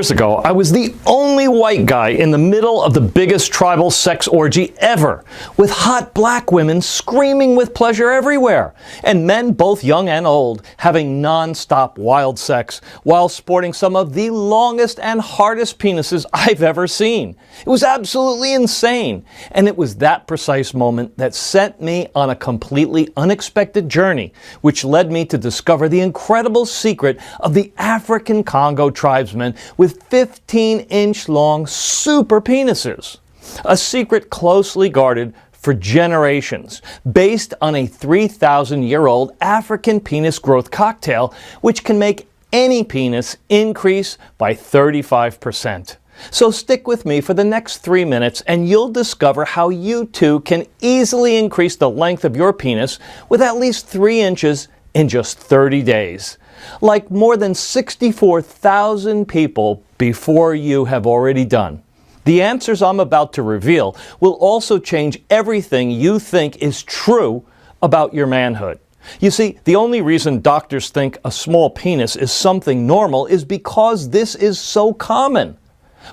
years ago, I was the only white guy in the middle of the biggest tribal sex orgy ever, with hot black women screaming with pleasure everywhere, and men both young and old having non-stop wild sex while sporting some of the longest and hardest penises I've ever seen. It was absolutely insane, and it was that precise moment that sent me on a completely unexpected journey, which led me to discover the incredible secret of the African Congo tribesmen with 15-inch long super penises. A secret closely guarded for generations, based on a 3,000-year-old African penis growth cocktail, which can make any penis increase by 35%. So stick with me for the next 3 minutes and you'll discover how you too can easily increase the length of your penis with at least 3 inches in just 30 days. Like more than 64,000 people before you have already done. The answers I'm about to reveal will also change everything you think is true about your manhood. You see, the only reason doctors think a small penis is something normal is because this is so common.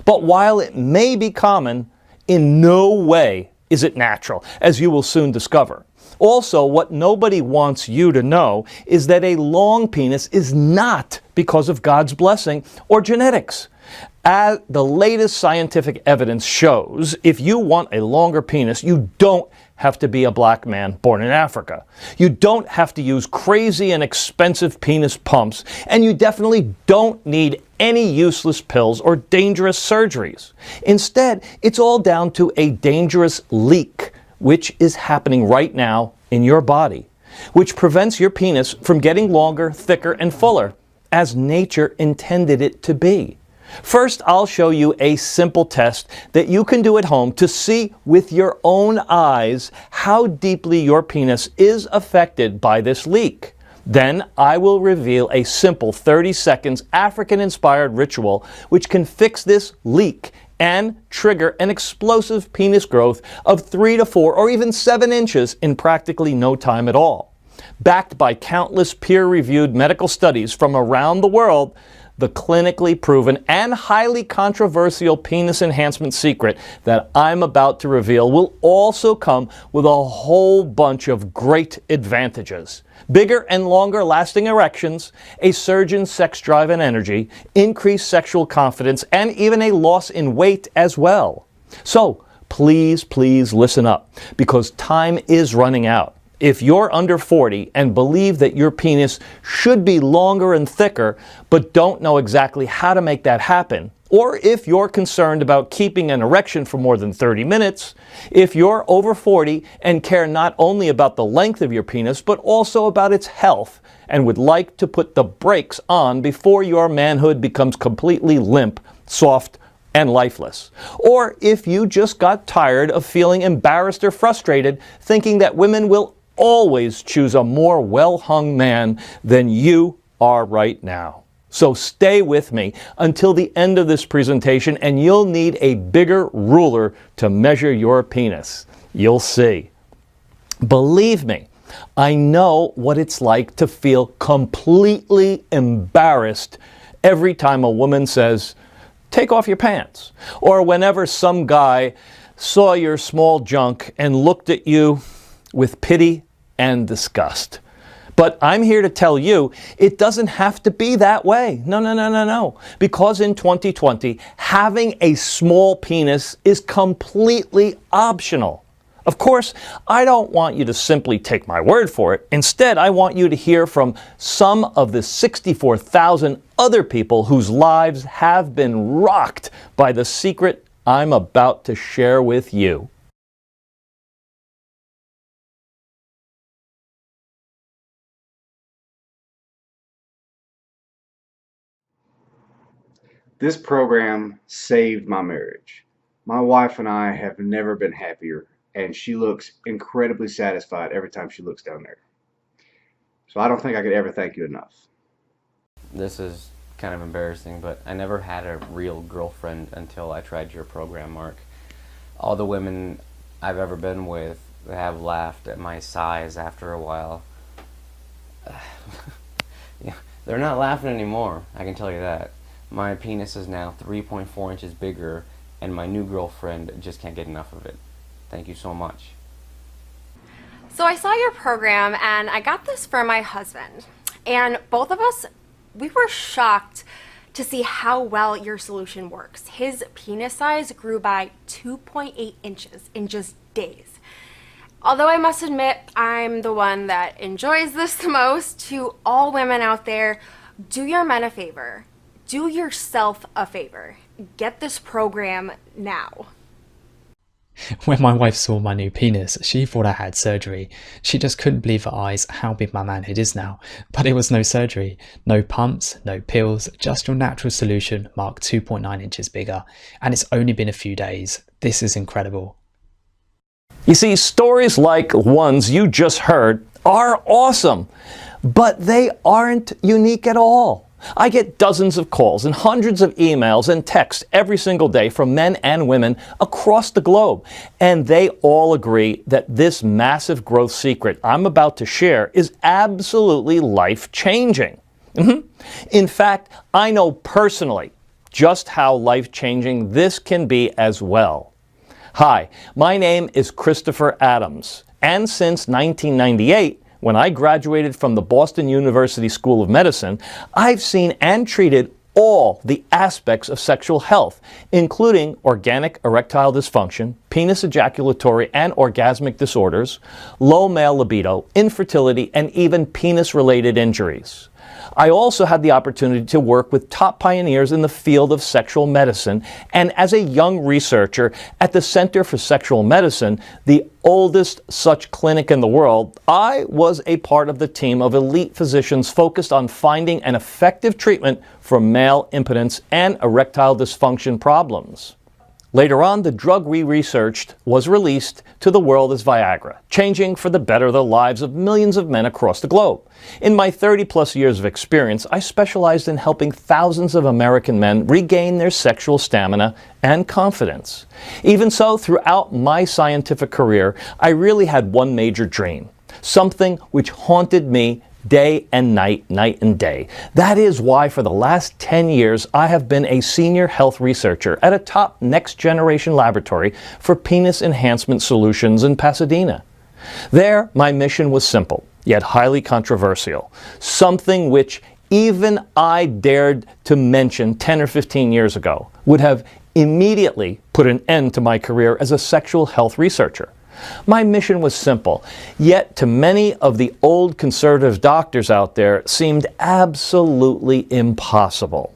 But while it may be common, in no way is it natural, as you will soon discover. Also, what nobody wants you to know is that a long penis is not because of God's blessing or genetics. As the latest scientific evidence shows, if you want a longer penis, you don't have to be a black man born in Africa. You don't have to use crazy and expensive penis pumps, and you definitely don't need any useless pills or dangerous surgeries. Instead, it's all down to a dangerous leak, which is happening right now in your body, which prevents your penis from getting longer, thicker, and fuller, as nature intended it to be. First, I'll show you a simple test that you can do at home to see with your own eyes how deeply your penis is affected by this leak. Then I will reveal a simple 30 seconds African-inspired ritual which can fix this leak and trigger an explosive penis growth of 3 to 4 or even 7 inches in practically no time at all. Backed by countless peer-reviewed medical studies from around the world, the clinically proven and highly controversial penis enhancement secret that I'm about to reveal will also come with a whole bunch of great advantages. Bigger and longer lasting erections, a surge in sex drive and energy, increased sexual confidence, and even a loss in weight as well. So, please listen up, because time is running out. If you're under 40 and believe that your penis should be longer and thicker, but don't know exactly how to make that happen, or if you're concerned about keeping an erection for more than 30 minutes, if you're over 40 and care not only about the length of your penis, but also about its health, and would like to put the brakes on before your manhood becomes completely limp, soft, and lifeless. Or if you just got tired of feeling embarrassed or frustrated, thinking that women will always choose a more well-hung man than you are right now. So stay with me until the end of this presentation and you'll need a bigger ruler to measure your penis. You'll see. Believe me, I know what it's like to feel completely embarrassed every time a woman says, "Take off your pants," or whenever some guy saw your small junk and looked at you with pity and disgust. But I'm here to tell you, it doesn't have to be that way. No. Because in 2020, having a small penis is completely optional. Of course, I don't want you to simply take my word for it. Instead, I want you to hear from some of the 64,000 other people whose lives have been rocked by the secret I'm about to share with you. This program saved my marriage. My wife and I have never been happier, and she looks incredibly satisfied every time she looks down there. So I don't think I could ever thank you enough. This is kind of embarrassing, but I never had a real girlfriend until I tried your program, Mark. All the women I've ever been with have laughed at my size after a while. Yeah, they're not laughing anymore, I can tell you that. My penis is now 3.4 inches bigger, and my new girlfriend just can't get enough of it. Thank you so much. So I saw your program and I got this for my husband. And both of us, we were shocked to see how well your solution works. His penis size grew by 2.8 inches in just days. Although I must admit, I'm the one that enjoys this the most. To all women out there, do your men a favor. Do yourself a favor. Get this program now. When my wife saw my new penis, she thought I had surgery. She just couldn't believe her eyes how big my manhood is now. But it was no surgery, no pumps, no pills, just your natural solution marked 2.9 inches bigger. And it's only been a few days. This is incredible. You see, stories like ones you just heard are awesome, but they aren't unique at all. I get dozens of calls and hundreds of emails and texts every single day from men and women across the globe, and they all agree that this massive growth secret I'm about to share is absolutely life-changing. In fact, I know personally just how life-changing this can be as well. Hi, my name is Christopher Adams, and since 1998, when I graduated from the Boston University School of Medicine, I've seen and treated all the aspects of sexual health, including organic erectile dysfunction, penis ejaculatory and orgasmic disorders, low male libido, infertility, and even penis-related injuries. I also had the opportunity to work with top pioneers in the field of sexual medicine, and as a young researcher at the Center for Sexual Medicine, the oldest such clinic in the world, I was a part of the team of elite physicians focused on finding an effective treatment for male impotence and erectile dysfunction problems. Later on, the drug we researched was released to the world as Viagra, changing for the better the lives of millions of men across the globe. In my 30-plus years of experience, I specialized in helping thousands of American men regain their sexual stamina and confidence. Even so, throughout my scientific career, I really had one major dream, something which haunted me day and night, night and day. That is why for the last 10 years I have been a senior health researcher at a top next-generation laboratory for penis enhancement solutions in Pasadena. There, my mission was simple, yet highly controversial, something which even I dared to mention 10 or 15 years ago would have immediately put an end to my career as a sexual health researcher. My mission was simple, yet to many of the old conservative doctors out there seemed absolutely impossible.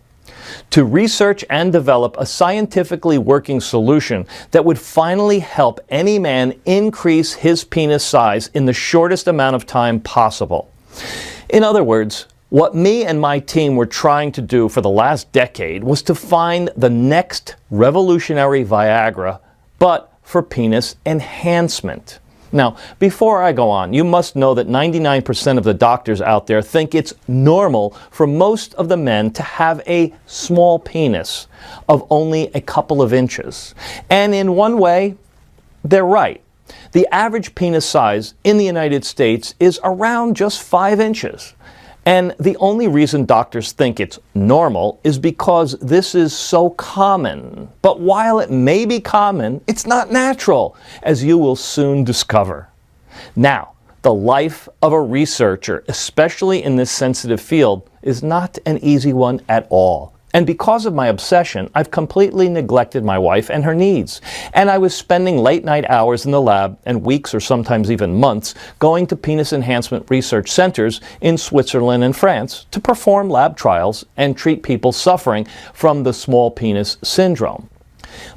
To research and develop a scientifically working solution that would finally help any man increase his penis size in the shortest amount of time possible. In other words, what me and my team were trying to do for the last decade was to find the next revolutionary Viagra, but for penis enhancement. Now, before I go on, you must know that 99% of the doctors out there think it's normal for most of the men to have a small penis of only a couple of inches. And in one way, they're right. The average penis size in the United States is around just 5 inches. And the only reason doctors think it's normal is because this is so common. But while it may be common, it's not natural, as you will soon discover. Now, the life of a researcher, especially in this sensitive field, is not an easy one at all. And because of my obsession, I've completely neglected my wife and her needs. And I was spending late night hours in the lab and weeks or sometimes even months going to penis enhancement research centers in Switzerland and France to perform lab trials and treat people suffering from the small penis syndrome.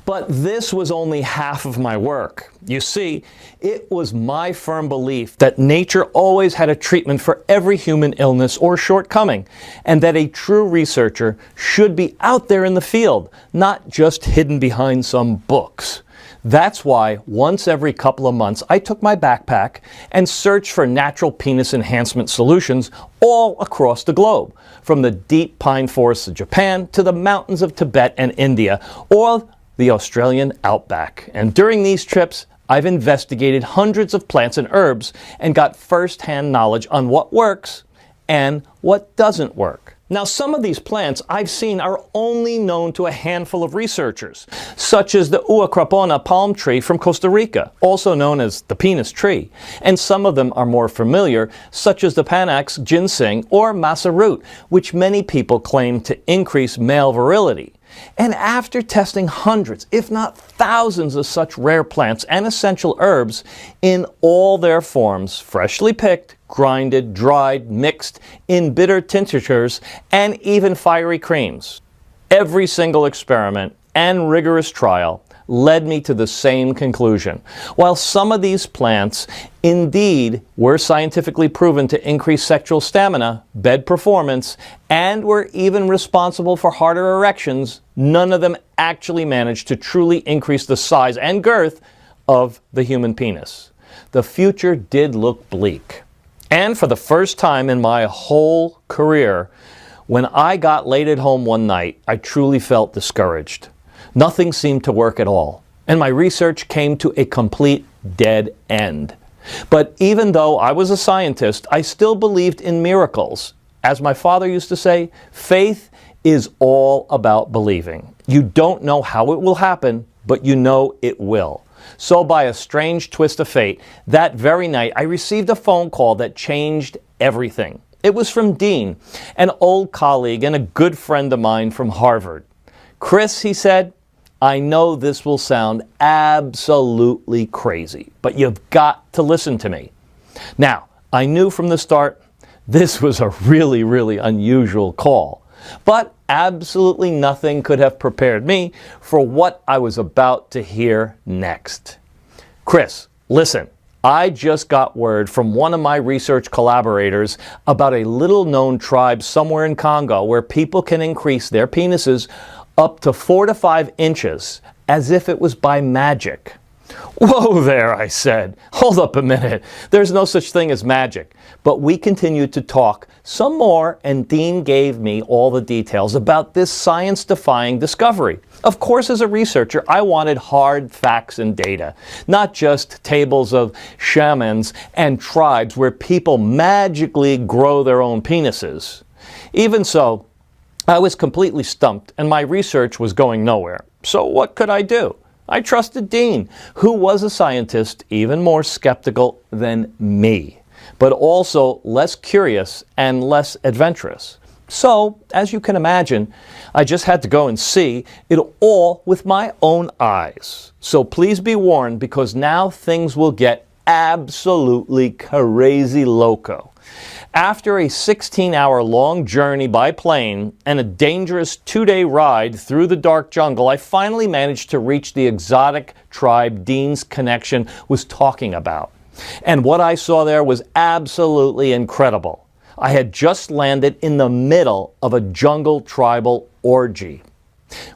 But this was only half of my work. You see, it was my firm belief that nature always had a treatment for every human illness or shortcoming, and that a true researcher should be out there in the field, not just hidden behind some books. That's why once every couple of months I took my backpack and searched for natural penis enhancement solutions all across the globe, from the deep pine forests of Japan to the mountains of Tibet and India, or the Australian outback. And during these trips, I've investigated hundreds of plants and herbs and got first-hand knowledge on what works and what doesn't work. Now, some of these plants I've seen are only known to a handful of researchers, such as the uacrapona palm tree from Costa Rica, also known as the penis tree, and some of them are more familiar, such as the Panax ginseng or masa root, which many people claim to increase male virility. And after testing hundreds, if not thousands of such rare plants and essential herbs in all their forms, freshly picked, grinded, dried, mixed in bitter tinctures, and even fiery creams, every single experiment and rigorous trial led me to the same conclusion. While some of these plants indeed were scientifically proven to increase sexual stamina, bed performance, and were even responsible for harder erections, none of them actually managed to truly increase the size and girth of the human penis. The future did look bleak. And for the first time in my whole career, when I got laid at home one night, I truly felt discouraged. Nothing seemed to work at all, and my research came to a complete dead end. But even though I was a scientist, I still believed in miracles. As my father used to say, faith is all about believing. You don't know how it will happen, but you know it will. So by a strange twist of fate, that very night I received a phone call that changed everything. It was from Dean, an old colleague and a good friend of mine from Harvard. Chris, he said, I know this will sound absolutely crazy, but you've got to listen to me. Now, I knew from the start this was a really, really unusual call, but absolutely nothing could have prepared me for what I was about to hear next. Chris, listen, I just got word from one of my research collaborators about a little-known tribe somewhere in Congo where people can increase their penises up to 4 to 5 inches, as if it was by magic. Whoa there, I said. Hold up a minute. There's no such thing as magic. But we continued to talk some more, and Dean gave me all the details about this science-defying discovery. Of course, as a researcher, I wanted hard facts and data, not just tables of shamans and tribes where people magically grow their own penises. Even so, I was completely stumped, and my research was going nowhere. So what could I do? I trusted Dean, who was a scientist even more skeptical than me, but also less curious and less adventurous. So, as you can imagine, I just had to go and see it all with my own eyes. So please be warned, because now things will get absolutely crazy loco. After a 16-hour-long journey by plane and a dangerous 2-day ride through the dark jungle, I finally managed to reach the exotic tribe Dean's connection was talking about. And what I saw there was absolutely incredible. I had just landed in the middle of a jungle tribal orgy,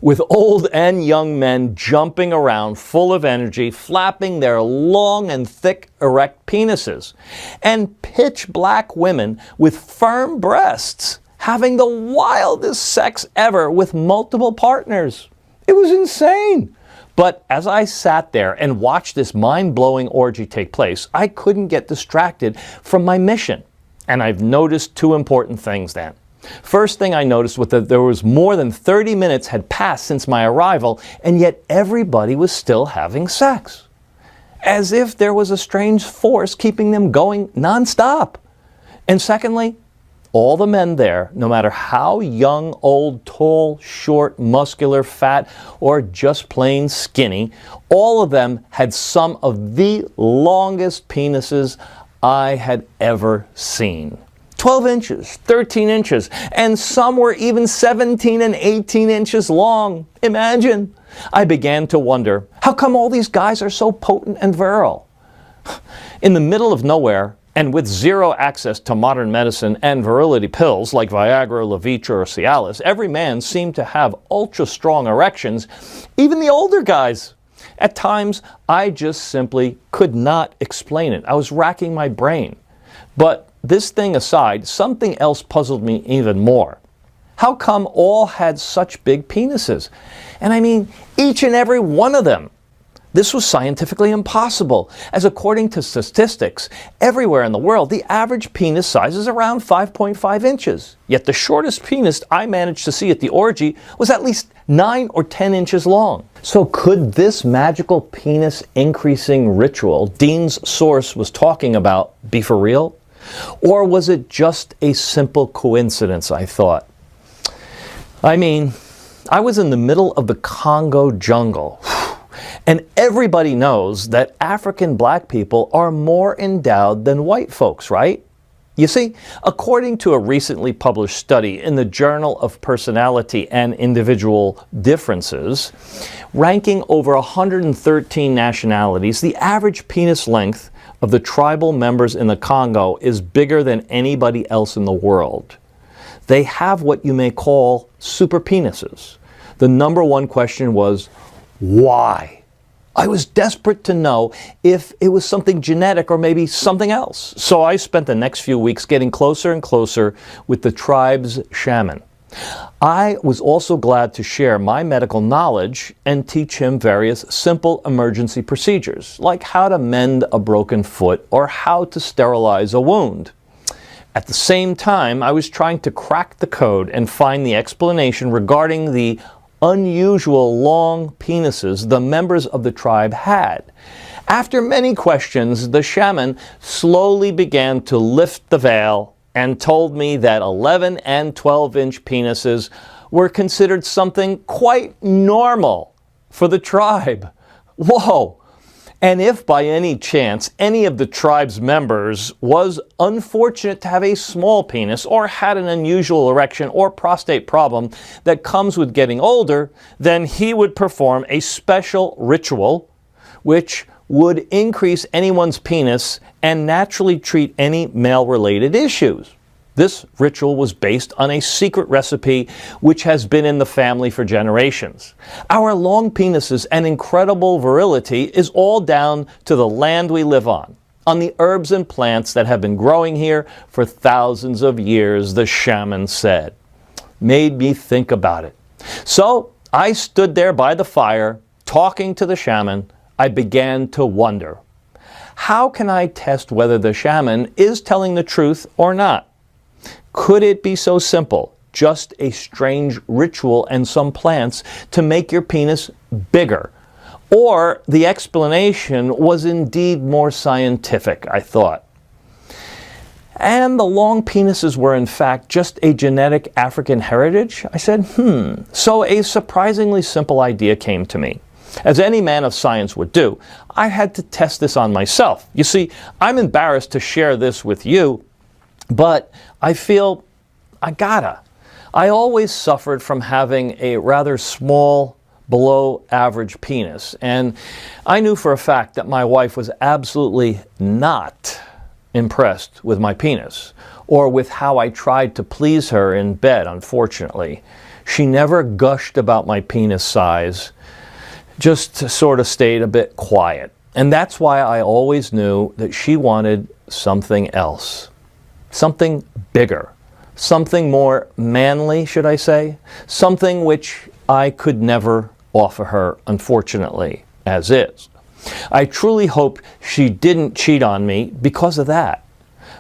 with old and young men jumping around full of energy, flapping their long and thick erect penises, and pitch black women with firm breasts having the wildest sex ever with multiple partners. It was insane. But as I sat there and watched this mind-blowing orgy take place, I couldn't get distracted from my mission. And I've noticed 2 important things then. First thing I noticed was that there was more than 30 minutes had passed since my arrival, and yet everybody was still having sex. As if there was a strange force keeping them going nonstop. And secondly, all the men there, no matter how young, old, tall, short, muscular, fat, or just plain skinny, all of them had some of the longest penises I had ever seen. 12 inches, 13 inches, and some were even 17 and 18 inches long. Imagine. I began to wonder, how come all these guys are so potent and virile? In the middle of nowhere, and with zero access to modern medicine and virility pills like Viagra, Levitra, or Cialis, every man seemed to have ultra-strong erections, even the older guys. At times, I just simply could not explain it. I was racking my brain. But this thing aside, something else puzzled me even more. How come all had such big penises? And I mean, each and every one of them. This was scientifically impossible, as according to statistics, everywhere in the world, the average penis size is around 5.5 inches. Yet the shortest penis I managed to see at the orgy was at least 9 or 10 inches long. So could this magical penis increasing ritual Dean's source was talking about be for real? Or was it just a simple coincidence, I thought? I mean, I was in the middle of the Congo jungle. And everybody knows that African black people are more endowed than white folks, right? You see, according to a recently published study in the Journal of Personality and Individual Differences, ranking over 113 nationalities, the average penis length of the tribal members in the Congo is bigger than anybody else in the world. They have what you may call super penises. The number one question was, why? I was desperate to know if it was something genetic or maybe something else. So I spent the next few weeks getting closer and closer with the tribe's shaman. I was also glad to share my medical knowledge and teach him various simple emergency procedures, like how to mend a broken foot or how to sterilize a wound. At the same time, I was trying to crack the code and find the explanation regarding the unusual long penises the members of the tribe had. After many questions, the shaman slowly began to lift the veil and told me that 11 and 12-inch penises were considered something quite normal for the tribe. Whoa! And if by any chance any of the tribe's members was unfortunate to have a small penis or had an unusual erection or prostate problem that comes with getting older, then he would perform a special ritual which would increase anyone's penis and naturally treat any male-related issues. This ritual was based on a secret recipe which has been in the family for generations. Our long penises and incredible virility is all down to the land we live on the herbs and plants that have been growing here for thousands of years, the shaman said. Made me think about it. So I stood there by the fire, talking to the shaman. I began to wonder, how can I test whether the shaman is telling the truth or not? Could it be so simple, just a strange ritual and some plants to make your penis bigger? Or the explanation was indeed more scientific, I thought. And the long penises were in fact just a genetic African heritage? I said, So a surprisingly simple idea came to me. As any man of science would do, I had to test this on myself. You see, I'm embarrassed to share this with you, but I feel I gotta. I always suffered from having a rather small, below average penis, and I knew for a fact that my wife was absolutely not impressed with my penis, or with how I tried to please her in bed, unfortunately. She never gushed about my penis size, just sort of stayed a bit quiet. And that's why I always knew that she wanted something else. Something bigger, something more manly, should I say, something which I could never offer her, unfortunately, as is. I truly hope she didn't cheat on me because of that.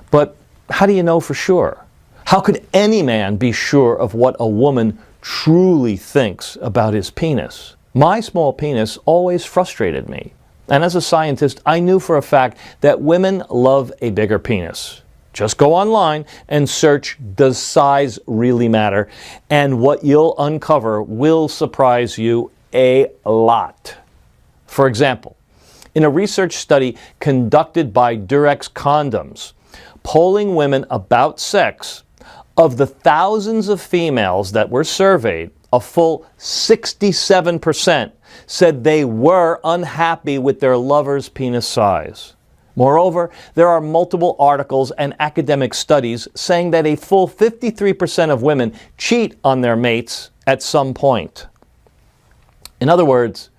But how do you know for sure? How could any man be sure of what a woman truly thinks about his penis? My small penis always frustrated me. And as a scientist, I knew for a fact that women love a bigger penis. Just go online and search, does size really matter? And what you'll uncover will surprise you a lot. For example, in a research study conducted by Durex Condoms, polling women about sex, of the thousands of females that were surveyed, a full 67% said they were unhappy with their lover's penis size. Moreover, there are multiple articles and academic studies saying that a full 53% of women cheat on their mates at some point. In other words,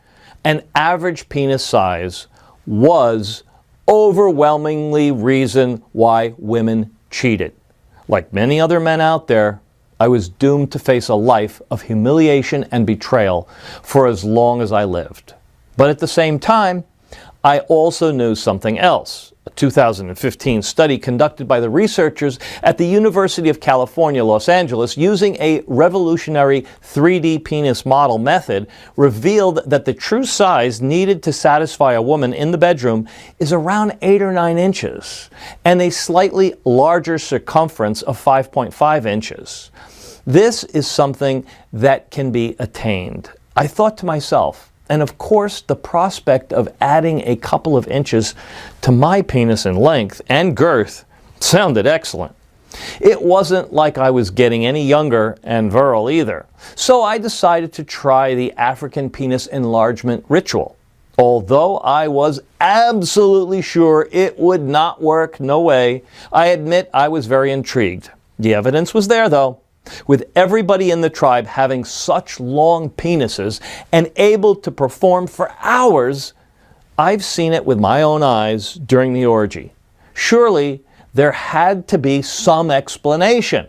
an average penis size was overwhelmingly reason why women cheated. Like many other men out there, I was doomed to face a life of humiliation and betrayal for as long as I lived. But at the same time, I also knew something else. A 2015 study conducted by the researchers at the University of California, Los Angeles, using a revolutionary 3D penis model method, revealed that the true size needed to satisfy a woman in the bedroom is around 8 or 9 inches, and a slightly larger circumference of 5.5 inches. This is something that can be attained. I thought to myself, and of course, the prospect of adding a couple of inches to my penis in length and girth sounded excellent. It wasn't like I was getting any younger and virile either. So I decided to try the African penis enlargement ritual. Although I was absolutely sure it would not work, no way, I admit I was very intrigued. The evidence was there though. With everybody in the tribe having such long penises and able to perform for hours, I've seen it with my own eyes during the orgy. Surely there had to be some explanation.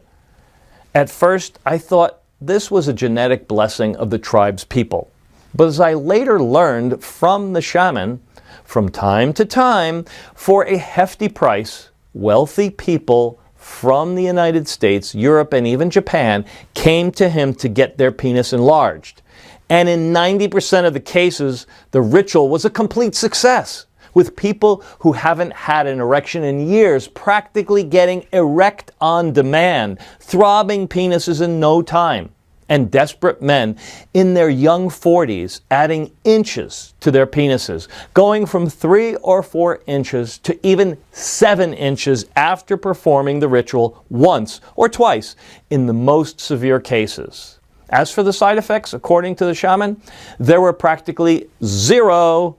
At first, I thought this was a genetic blessing of the tribe's people. But as I later learned from the shaman, from time to time, for a hefty price, wealthy people from the United States, Europe, and even Japan came to him to get their penis enlarged. And in 90% of the cases, the ritual was a complete success, with people who haven't had an erection in years practically getting erect on demand, throbbing penises in no time, and desperate men in their young 40s adding inches to their penises, going from 3 or 4 inches to even 7 inches after performing the ritual once or twice in the most severe cases. As for the side effects, according to the shaman, there were practically zero,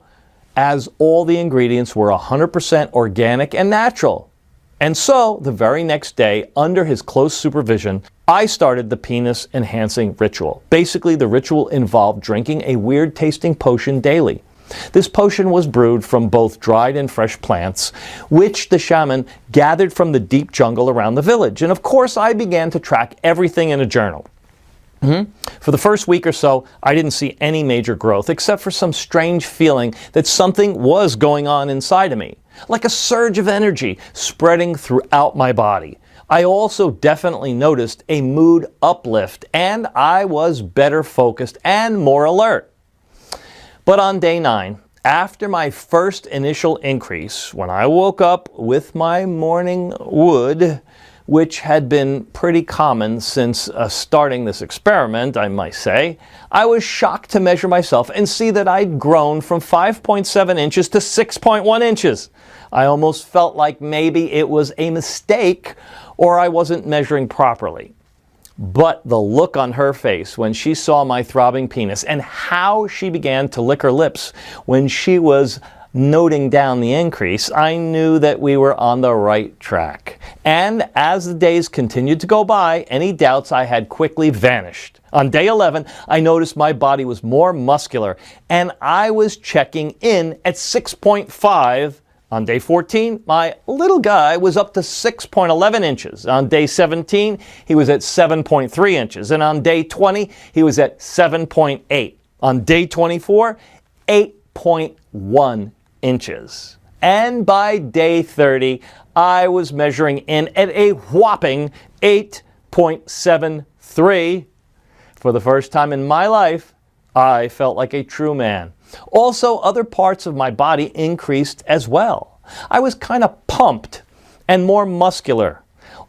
as all the ingredients were 100% organic and natural. And so, the very next day, under his close supervision, I started the penis enhancing ritual. Basically, the ritual involved drinking a weird tasting potion daily. This potion was brewed from both dried and fresh plants, which the shaman gathered from the deep jungle around the village. And of course, I began to track everything in a journal. For the first week or so, I didn't see any major growth, except for some strange feeling that something was going on inside of me, like a surge of energy spreading throughout my body. I also definitely noticed a mood uplift, and I was better focused and more alert. But on day 9, after my first initial increase, when I woke up with my morning wood, which had been pretty common since starting this experiment, I might say, I was shocked to measure myself and see that I'd grown from 5.7 inches to 6.1 inches. I almost felt like maybe it was a mistake or I wasn't measuring properly. But the look on her face when she saw my throbbing penis and how she began to lick her lips when she was noting down the increase, I knew that we were on the right track. And as the days continued to go by, any doubts I had quickly vanished. On day 11, I noticed my body was more muscular, and I was checking in at 6.5. On day 14, my little guy was up to 6.11 inches. On day 17, he was at 7.3 inches. And on day 20, he was at 7.8. On day 24, 8.1 inches. And by day 30, I was measuring in at a whopping 8.73. For the first time in my life, I felt like a true man. Also, other parts of my body increased as well. I was kind of pumped and more muscular.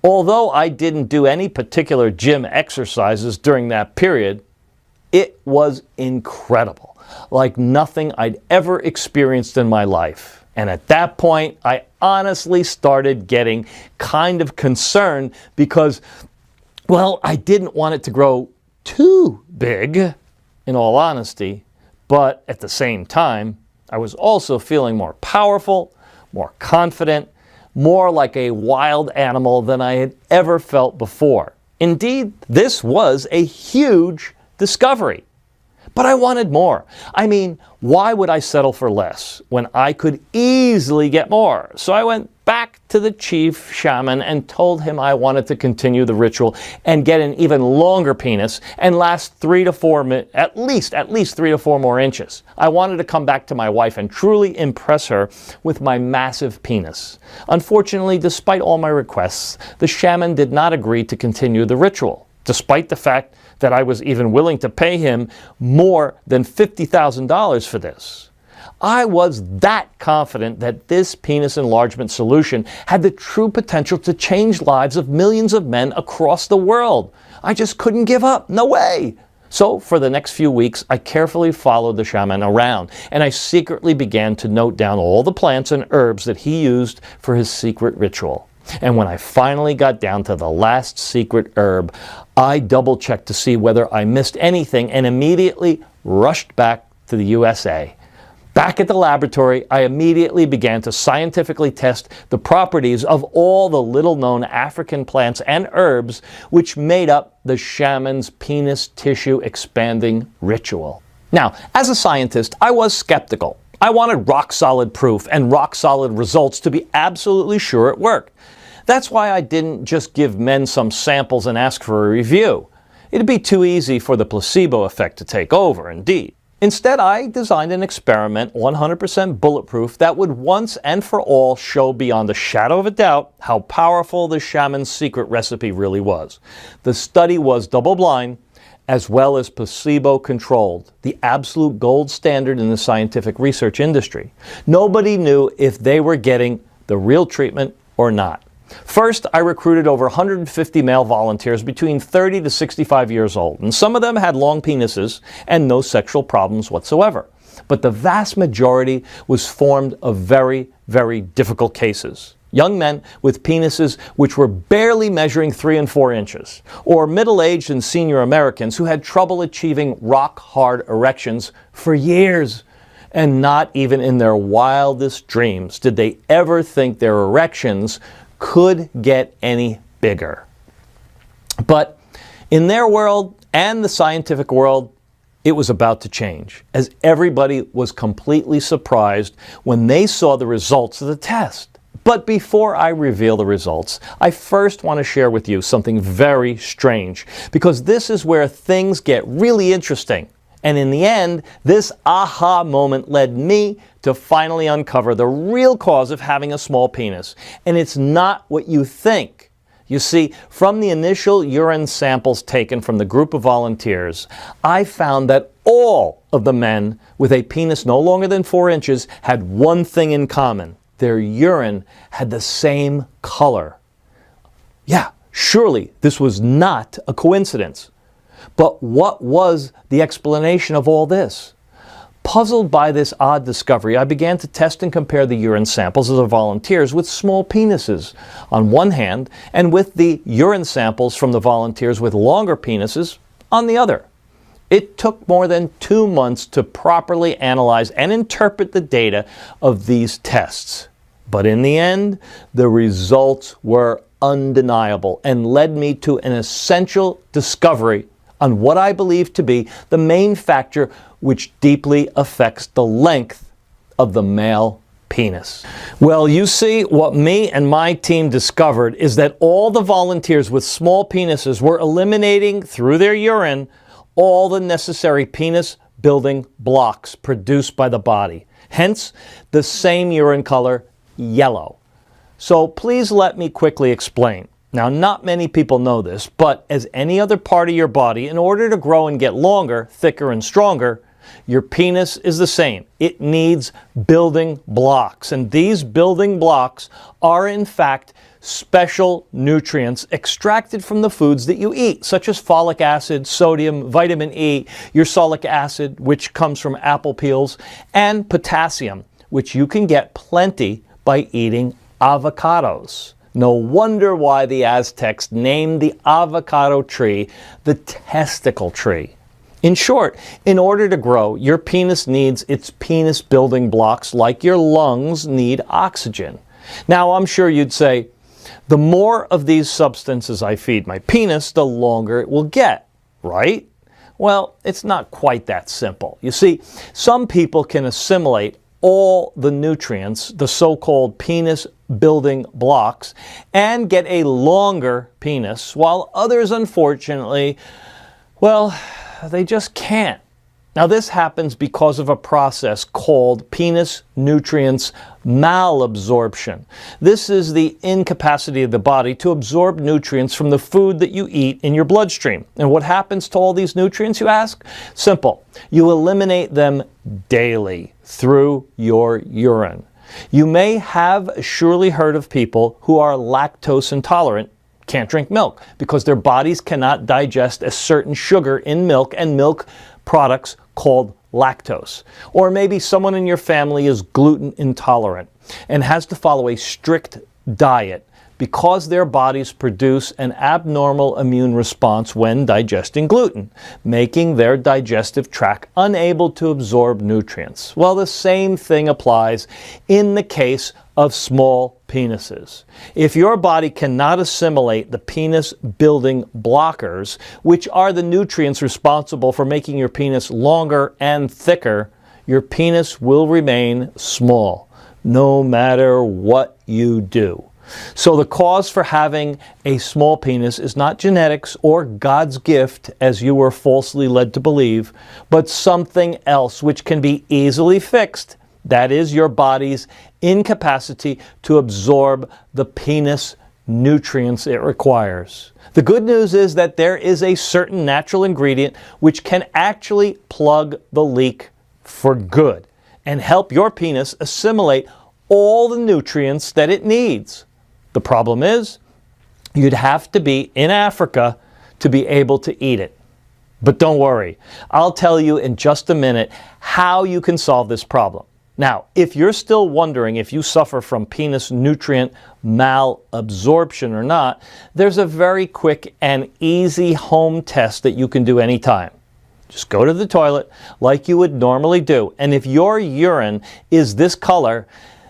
Although I didn't do any particular gym exercises during that period, it was incredible, like nothing I'd ever experienced in my life. And at that point, I honestly started getting kind of concerned because, well, I didn't want it to grow too big, in all honesty, but at the same time, I was also feeling more powerful, more confident, more like a wild animal than I had ever felt before. Indeed, this was a huge discovery. But I wanted more. I mean, why would I settle for less when I could easily get more? So I went back to the chief shaman and told him I wanted to continue the ritual and get an even longer penis and last at least 3 to 4 more inches. I wanted to come back to my wife and truly impress her with my massive penis. Unfortunately, despite all my requests, the shaman did not agree to continue the ritual, despite the fact that I was even willing to pay him more than $50,000 for this. I was that confident that this penis enlargement solution had the true potential to change lives of millions of men across the world. I just couldn't give up. No way. So for the next few weeks, I carefully followed the shaman around, and I secretly began to note down all the plants and herbs that he used for his secret ritual. And when I finally got down to the last secret herb, I double-checked to see whether I missed anything and immediately rushed back to the USA. Back at the laboratory, I immediately began to scientifically test the properties of all the little-known African plants and herbs which made up the shaman's penis tissue expanding ritual. Now, as a scientist, I was skeptical. I wanted rock-solid proof and rock-solid results to be absolutely sure it worked. That's why I didn't just give men some samples and ask for a review. It'd be too easy for the placebo effect to take over, indeed. Instead, I designed an experiment 100% bulletproof that would once and for all show beyond a shadow of a doubt how powerful the shaman's secret recipe really was. The study was double-blind as well as placebo-controlled, the absolute gold standard in the scientific research industry. Nobody knew if they were getting the real treatment or not. First, I recruited over 150 male volunteers between 30 to 65 years old, and some of them had long penises and no sexual problems whatsoever. But the vast majority was formed of very, very difficult cases. Young men with penises which were barely measuring 3 and 4 inches, or middle-aged and senior Americans who had trouble achieving rock-hard erections for years. And not even in their wildest dreams did they ever think their erections could get any bigger. But in their world and the scientific world, it was about to change, as everybody was completely surprised when they saw the results of the test. But before I reveal the results, I first want to share with you something very strange, because this is where things get really interesting. And in the end, this aha moment led me to finally uncover the real cause of having a small penis. And it's not what you think. You see, from the initial urine samples taken from the group of volunteers, I found that all of the men with a penis no longer than 4 inches had one thing in common. Their urine had the same color. Yeah, surely this was not a coincidence. But what was the explanation of all this? Puzzled by this odd discovery, I began to test and compare the urine samples of the volunteers with small penises on one hand, and with the urine samples from the volunteers with longer penises on the other. It took more than 2 months to properly analyze and interpret the data of these tests. But in the end, the results were undeniable and led me to an essential discovery on what I believe to be the main factor which deeply affects the length of the male penis. Well, you see, what me and my team discovered is that all the volunteers with small penises were eliminating through their urine all the necessary penis building blocks produced by the body. Hence, the same urine color, yellow. So please let me quickly explain. Now, not many people know this, but as any other part of your body, in order to grow and get longer, thicker, and stronger, your penis is the same. It needs building blocks, and these building blocks are, in fact, special nutrients extracted from the foods that you eat, such as folic acid, sodium, vitamin E, ursolic acid, which comes from apple peels, and potassium, which you can get plenty by eating avocados. No wonder why the Aztecs named the avocado tree the testicle tree. In short, in order to grow, your penis needs its penis building blocks like your lungs need oxygen. Now, I'm sure you'd say, the more of these substances I feed my penis, the longer it will get, right? Well, it's not quite that simple. You see, some people can assimilate all the nutrients, the so-called penis building blocks, and get a longer penis, while others, unfortunately, well, they just can't. Now, this happens because of a process called penis nutrients malabsorption. This is the incapacity of the body to absorb nutrients from the food that you eat in your bloodstream. And what happens to all these nutrients, you ask? Simple. You eliminate them daily through your urine. You may have surely heard of people who are lactose intolerant, can't drink milk, because their bodies cannot digest a certain sugar in milk and milk products called lactose. Or maybe someone in your family is gluten intolerant and has to follow a strict diet because their bodies produce an abnormal immune response when digesting gluten, making their digestive tract unable to absorb nutrients. Well, the same thing applies in the case of small penises. If your body cannot assimilate the penis building blockers, which are the nutrients responsible for making your penis longer and thicker, your penis will remain small, no matter what you do. So the cause for having a small penis is not genetics or God's gift, as you were falsely led to believe, but something else which can be easily fixed. That is your body's incapacity to absorb the penis nutrients it requires. The good news is that there is a certain natural ingredient which can actually plug the leak for good and help your penis assimilate all the nutrients that it needs. The problem is, you'd have to be in Africa to be able to eat it. But don't worry, I'll tell you in just a minute how you can solve this problem. Now, if you're still wondering if you suffer from penis nutrient malabsorption or not, there's a very quick and easy home test that you can do anytime. Just go to the toilet like you would normally do, and if your urine is this color,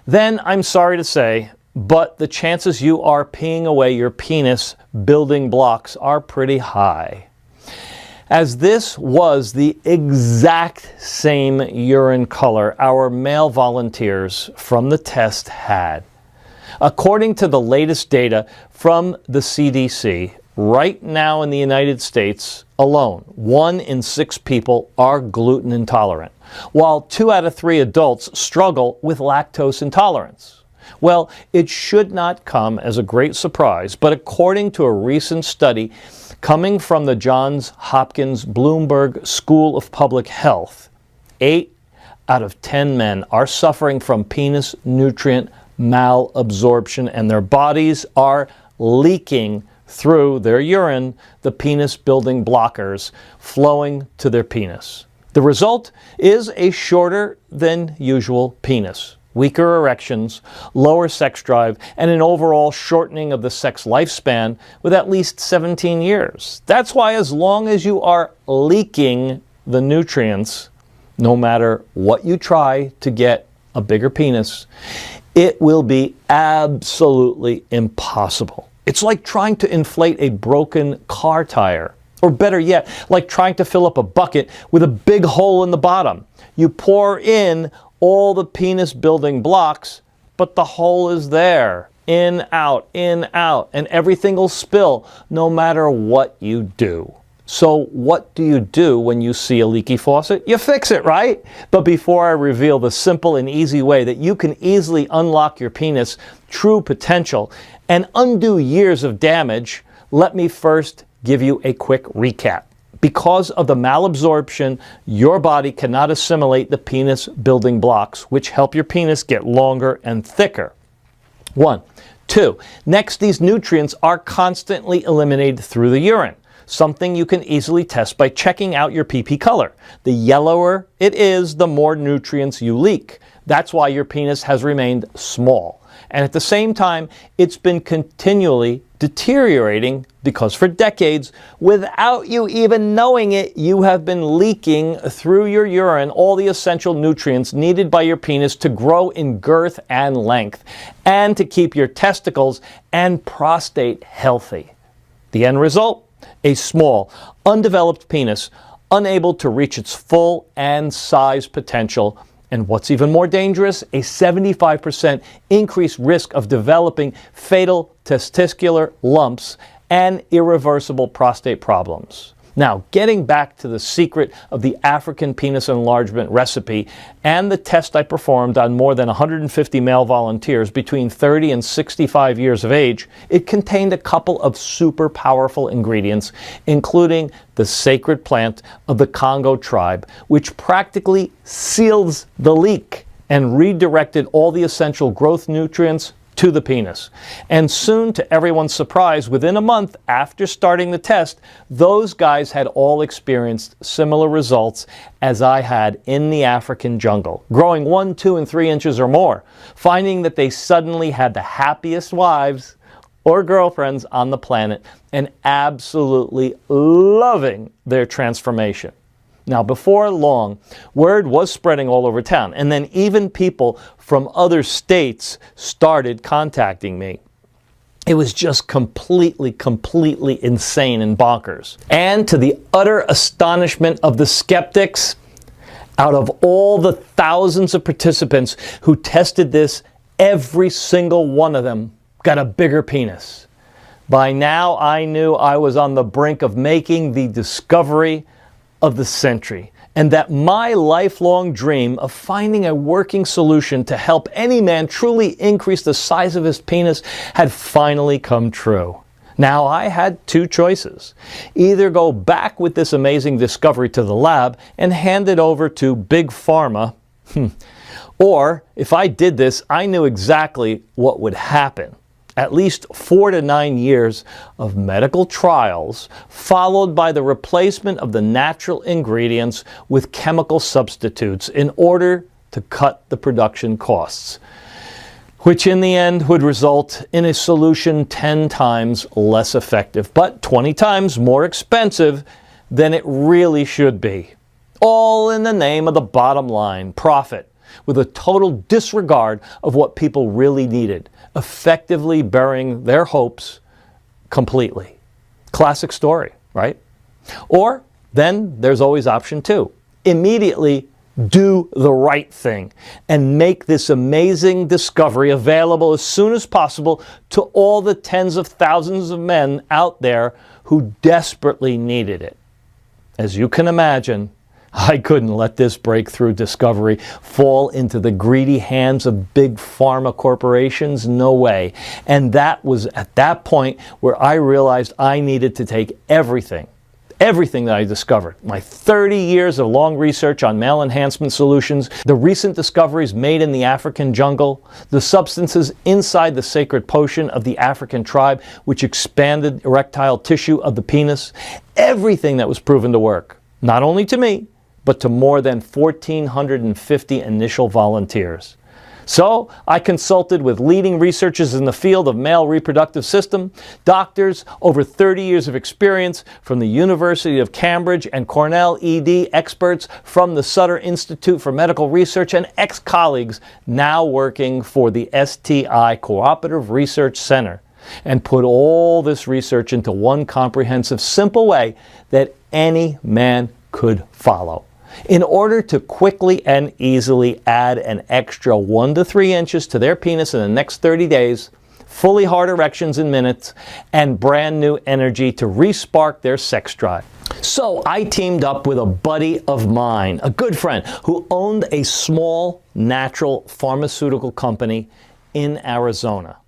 then I'm sorry to say, but the chances you are peeing away your penis building blocks are pretty high. As this was the exact same urine color our male volunteers from the test had. According to the latest data from the CDC, right now in the United States alone, 1 in 6 people are gluten intolerant, while 2 out of 3 adults struggle with lactose intolerance. Well, it should not come as a great surprise, but according to a recent study coming from the Johns Hopkins Bloomberg School of Public Health, 8 out of 10 men are suffering from penis nutrient malabsorption, and their bodies are leaking through their urine the penis building blockers flowing to their penis. The result is a shorter than usual penis, weaker erections, lower sex drive, and an overall shortening of the sex lifespan with at least 17 years. That's why as long as you are leaking the nutrients, no matter what you try to get a bigger penis, it will be absolutely impossible. It's like trying to inflate a broken car tire. Or better yet, like trying to fill up a bucket with a big hole in the bottom. You pour in all the penis building blocks, but the hole is there. In, out, and everything will spill no matter what you do. So what do you do when you see a leaky faucet? You fix it, right? But before I reveal the simple and easy way that you can easily unlock your penis' true potential and undo years of damage, let me first give you a quick recap. Because of the malabsorption, your body cannot assimilate the penis building blocks, which help your penis get longer and thicker. 1. 2. Next, these nutrients are constantly eliminated through the urine, something you can easily test by checking out your pee-pee color. The yellower it is, the more nutrients you leak. That's why your penis has remained small. And at the same time, it's been continually deteriorating because for decades, without you even knowing it, you have been leaking through your urine all the essential nutrients needed by your penis to grow in girth and length, and to keep your testicles and prostate healthy. The end result? A small, undeveloped penis, unable to reach its full and size potential. And what's even more dangerous, a 75% increased risk of developing fatal testicular lumps and irreversible prostate problems. Now, getting back to the secret of the African penis enlargement recipe and the test I performed on more than 150 male volunteers between 30 and 65 years of age, it contained a couple of super powerful ingredients, including the sacred plant of the Congo tribe, which practically seals the leak and redirected all the essential growth nutrients to the penis. And soon, to everyone's surprise, within a month after starting the test, those guys had all experienced similar results as I had in the African jungle, growing 1, 2, and 3 inches or more, finding that they suddenly had the happiest wives or girlfriends on the planet and absolutely loving their transformation. Now, before long, word was spreading all over town, and then even people from other states started contacting me. It was just completely insane and bonkers. And to the utter astonishment of the skeptics, out of all the thousands of participants who tested this, every single one of them got a bigger penis. By now, I knew I was on the brink of making the discovery of the century, and that my lifelong dream of finding a working solution to help any man truly increase the size of his penis had finally come true. Now, I had two choices. Either go back with this amazing discovery to the lab and hand it over to Big Pharma, or if I did this, I knew exactly what would happen. At least 4 to 9 years of medical trials, followed by the replacement of the natural ingredients with chemical substitutes in order to cut the production costs, which in the end would result in a solution 10 times less effective, but 20 times more expensive than it really should be. All in the name of the bottom line, profit, with a total disregard of what people really needed, effectively burying their hopes completely. Classic story, right? Or then there's always option 2. Immediately do the right thing and make this amazing discovery available as soon as possible to all the tens of thousands of men out there who desperately needed it. As you can imagine, I couldn't let this breakthrough discovery fall into the greedy hands of big pharma corporations. No way. And that was at that point where I realized I needed to take everything that I discovered, my 30 years of long research on male enhancement solutions, the recent discoveries made in the African jungle, the substances inside the sacred potion of the African tribe, which expanded erectile tissue of the penis, everything that was proven to work, not only to me, but to more than 1,450 initial volunteers. So I consulted with leading researchers in the field of male reproductive system, doctors, over 30 years of experience from the University of Cambridge and Cornell ED, experts from the Sutter Institute for Medical Research, and ex-colleagues now working for the STI Cooperative Research Center, and put all this research into one comprehensive, simple way that any man could follow. In order to quickly and easily add an extra 1 to 3 inches to their penis in the next 30 days, fully hard erections in minutes, and brand new energy to re-spark their sex drive. So I teamed up with a buddy of mine, a good friend, who owned a small natural pharmaceutical company in Arizona.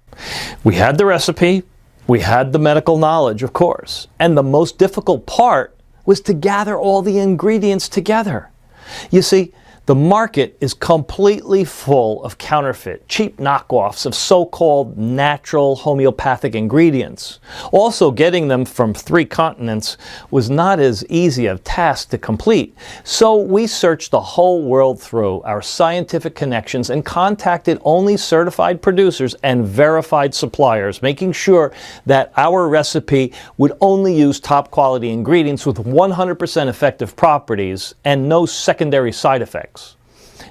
We had the recipe, we had the medical knowledge, of course, and the most difficult part was to gather all the ingredients together. You see, the market is completely full of counterfeit, cheap knockoffs of so-called natural homeopathic ingredients. Also, getting them from 3 continents was not as easy a task to complete. So we searched the whole world through our scientific connections and contacted only certified producers and verified suppliers, making sure that our recipe would only use top quality ingredients with 100% effective properties and no secondary side effects.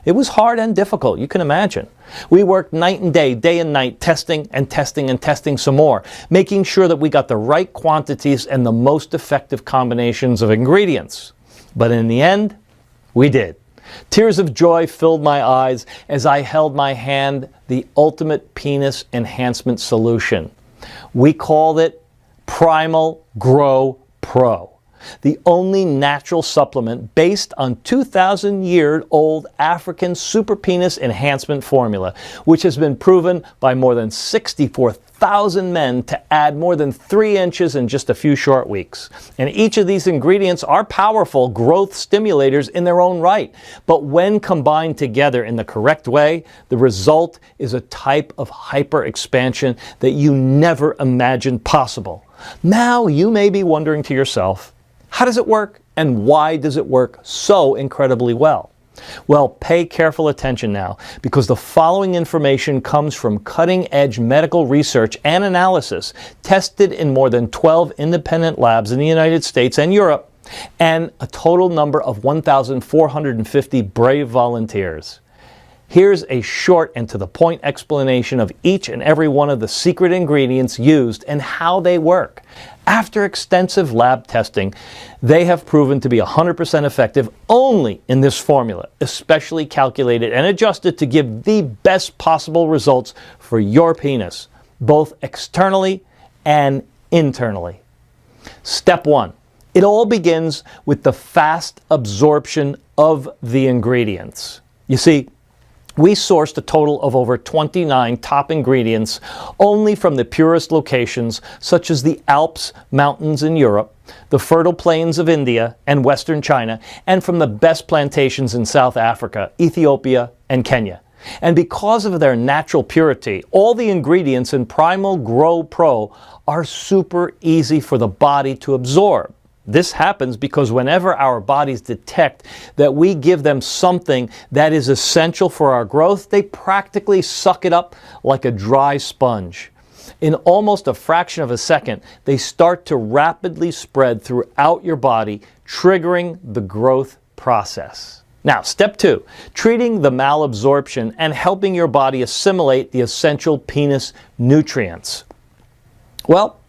It was hard and difficult, you can imagine. We worked night and day and night, testing and testing and testing some more, making sure that we got the right quantities and the most effective combinations of ingredients. But in the end, we did. Tears of joy filled my eyes as I held my hand the ultimate penis enhancement solution. We called it Primal Grow Pro, the only natural supplement based on 2,000-year-old African super penis enhancement formula, which has been proven by more than 64,000 men to add more than 3 inches in just a few short weeks. And each of these ingredients are powerful growth stimulators in their own right. But when combined together in the correct way, the result is a type of hyper expansion that you never imagined possible. Now you may be wondering to yourself, how does it work and why does it work so incredibly well? Well, pay careful attention now, because the following information comes from cutting-edge medical research and analysis tested in more than 12 independent labs in the United States and Europe, and a total number of 1,450 brave volunteers. Here's a short and to-the-point explanation of each and every one of the secret ingredients used and how they work. After extensive lab testing, they have proven to be 100% effective only in this formula, especially calculated and adjusted to give the best possible results for your penis, both externally and internally. Step 1. It all begins with the fast absorption of the ingredients. You see, we sourced a total of over 29 top ingredients only from the purest locations, such as the Alps mountains in Europe, the fertile plains of India and Western China, and from the best plantations in South Africa, Ethiopia, and Kenya. And because of their natural purity, all the ingredients in Primal Grow Pro are super easy for the body to absorb. This happens because whenever our bodies detect that we give them something that is essential for our growth, they practically suck it up like a dry sponge. In almost a fraction of a second, they start to rapidly spread throughout your body, triggering the growth process. Now, step 2, treating the malabsorption and helping your body assimilate the essential penis nutrients. Well,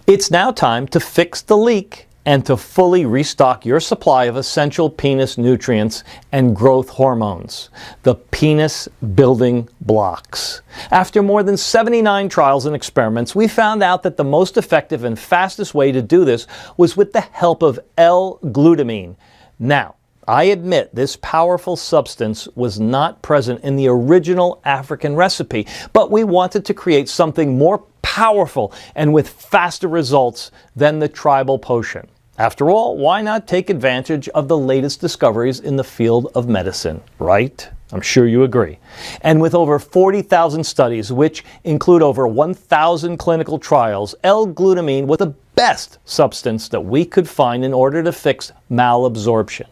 it's now time to fix the leak and to fully restock your supply of essential penis nutrients and growth hormones, the penis building blocks. After more than 79 trials and experiments, we found out that the most effective and fastest way to do this was with the help of L-glutamine. Now, I admit this powerful substance was not present in the original African recipe, but we wanted to create something more powerful and with faster results than the tribal potion. After all, why not take advantage of the latest discoveries in the field of medicine, right? I'm sure you agree. And with over 40,000 studies, which include over 1,000 clinical trials, L-glutamine was the best substance that we could find in order to fix malabsorption.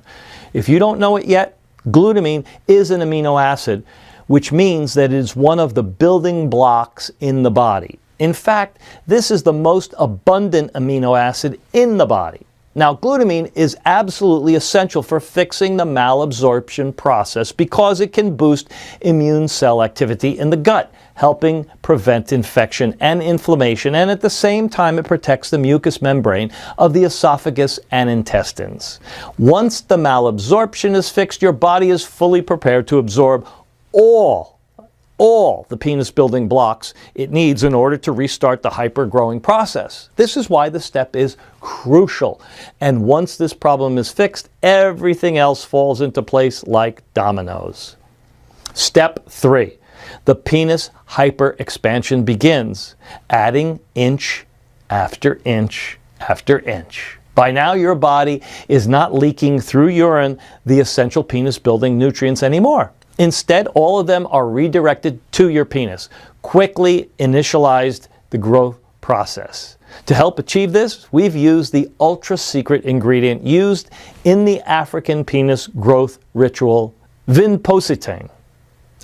If you don't know it yet, glutamine is an amino acid, which means that it is one of the building blocks in the body. In fact, this is the most abundant amino acid in the body. Now, glutamine is absolutely essential for fixing the malabsorption process because it can boost immune cell activity in the gut, helping prevent infection and inflammation, and at the same time it protects the mucous membrane of the esophagus and intestines. Once the malabsorption is fixed, your body is fully prepared to absorb all the penis building blocks it needs in order to restart the hyper-growing process. This is why the step is crucial. And once this problem is fixed, everything else falls into place like dominoes. Step 3. The penis hyper-expansion begins, adding inch after inch after inch. By now, your body is not leaking through urine the essential penis building nutrients anymore. Instead, all of them are redirected to your penis, quickly initialized the growth process. To help achieve this, we've used the ultra-secret ingredient used in the African penis growth ritual, vinpositane,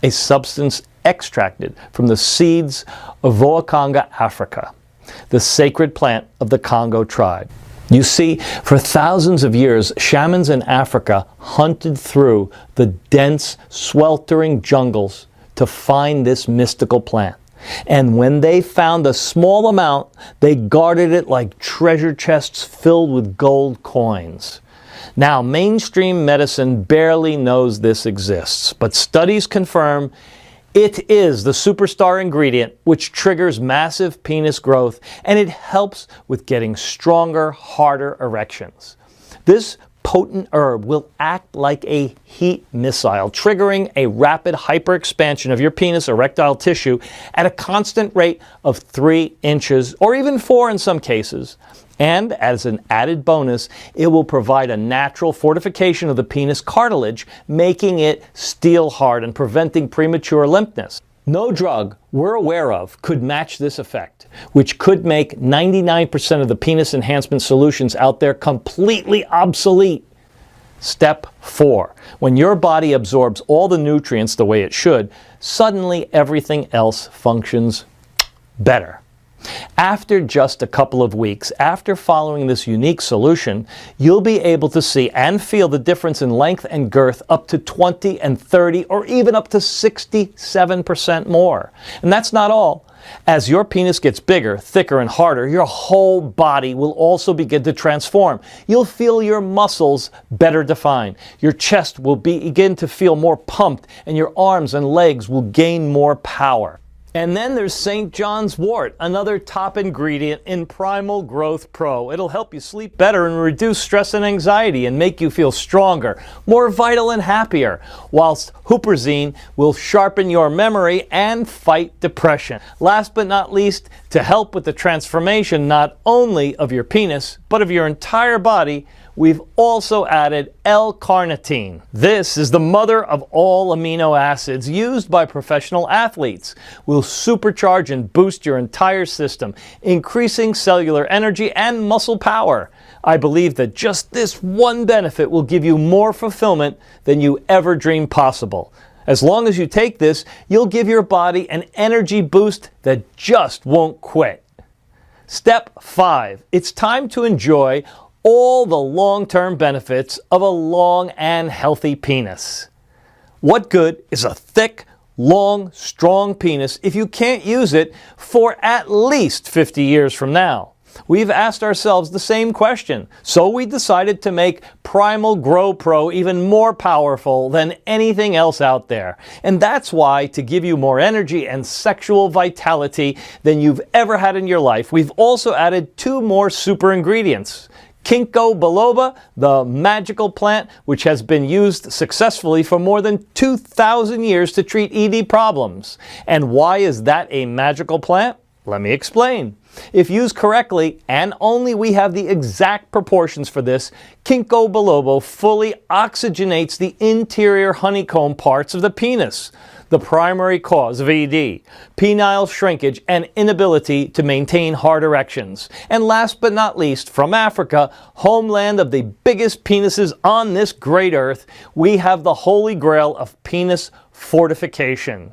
a substance extracted from the seeds of Voakanga, Africa, the sacred plant of the Congo tribe. You see, for thousands of years, shamans in Africa hunted through the dense, sweltering jungles to find this mystical plant. And when they found a small amount, they guarded it like treasure chests filled with gold coins. Now, mainstream medicine barely knows this exists, but studies confirm it is the superstar ingredient which triggers massive penis growth, and it helps with getting stronger, harder erections. This potent herb will act like a heat missile, triggering a rapid hyperexpansion of your penis erectile tissue at a constant rate of 3 inches, or even 4 in some cases. And as an added bonus, it will provide a natural fortification of the penis cartilage, making it steel hard and preventing premature limpness. No drug we're aware of could match this effect, which could make 99% of the penis enhancement solutions out there completely obsolete. Step 4. When your body absorbs all the nutrients the way it should, suddenly everything else functions better. After just a couple of weeks, after following this unique solution, you'll be able to see and feel the difference in length and girth up to 20 and 30 or even up to 67% more. And that's not all. As your penis gets bigger, thicker, and harder, your whole body will also begin to transform. You'll feel your muscles better defined. Your chest will begin to feel more pumped, and your arms and legs will gain more power. And then there's St. John's wort, another top ingredient in Primal Growth Pro. It'll help you sleep better and reduce stress and anxiety and make you feel stronger, more vital and happier, whilst huperzine will sharpen your memory and fight depression. Last but not least, to help with the transformation not only of your penis, but of your entire body, we've also added L-carnitine. This is the mother of all amino acids used by professional athletes. Will supercharge and boost your entire system, increasing cellular energy and muscle power. I believe that just this one benefit will give you more fulfillment than you ever dreamed possible. As long as you take this, you'll give your body an energy boost that just won't quit. Step 5. It's time to enjoy all the long-term benefits of a long and healthy penis. What good is a thick, long, strong penis if you can't use it for at least 50 years from now? We've asked ourselves the same question, so we decided to make Primal Grow Pro even more powerful than anything else out there. And that's why, to give you more energy and sexual vitality than you've ever had in your life, we've also added 2 more super ingredients. Ginkgo biloba, the magical plant which has been used successfully for more than 2,000 years to treat ED problems. And why is that a magical plant? Let me explain. If used correctly, and only we have the exact proportions for this, Ginkgo biloba fully oxygenates the interior honeycomb parts of the penis, the primary cause of ED, penile shrinkage, and inability to maintain hard erections. And last but not least, from Africa, homeland of the biggest penises on this great earth, we have the holy grail of penis fortification,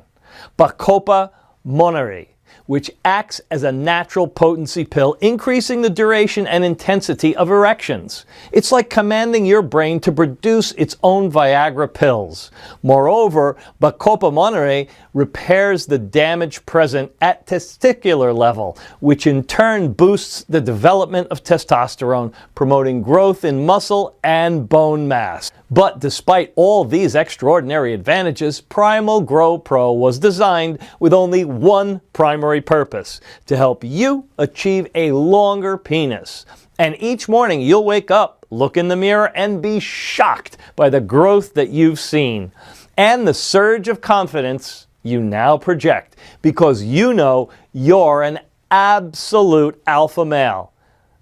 Bacopa monnieri, which acts as a natural potency pill, increasing the duration and intensity of erections. It's like commanding your brain to produce its own Viagra pills. Moreover, Bacopa monnieri repairs the damage present at testicular level, which in turn boosts the development of testosterone, promoting growth in muscle and bone mass. But despite all these extraordinary advantages, Primal Grow Pro was designed with only one primary purpose: to help you achieve a longer penis. And each morning you'll wake up, look in the mirror, and be shocked by the growth that you've seen and the surge of confidence you now project, because you know you're an absolute alpha male.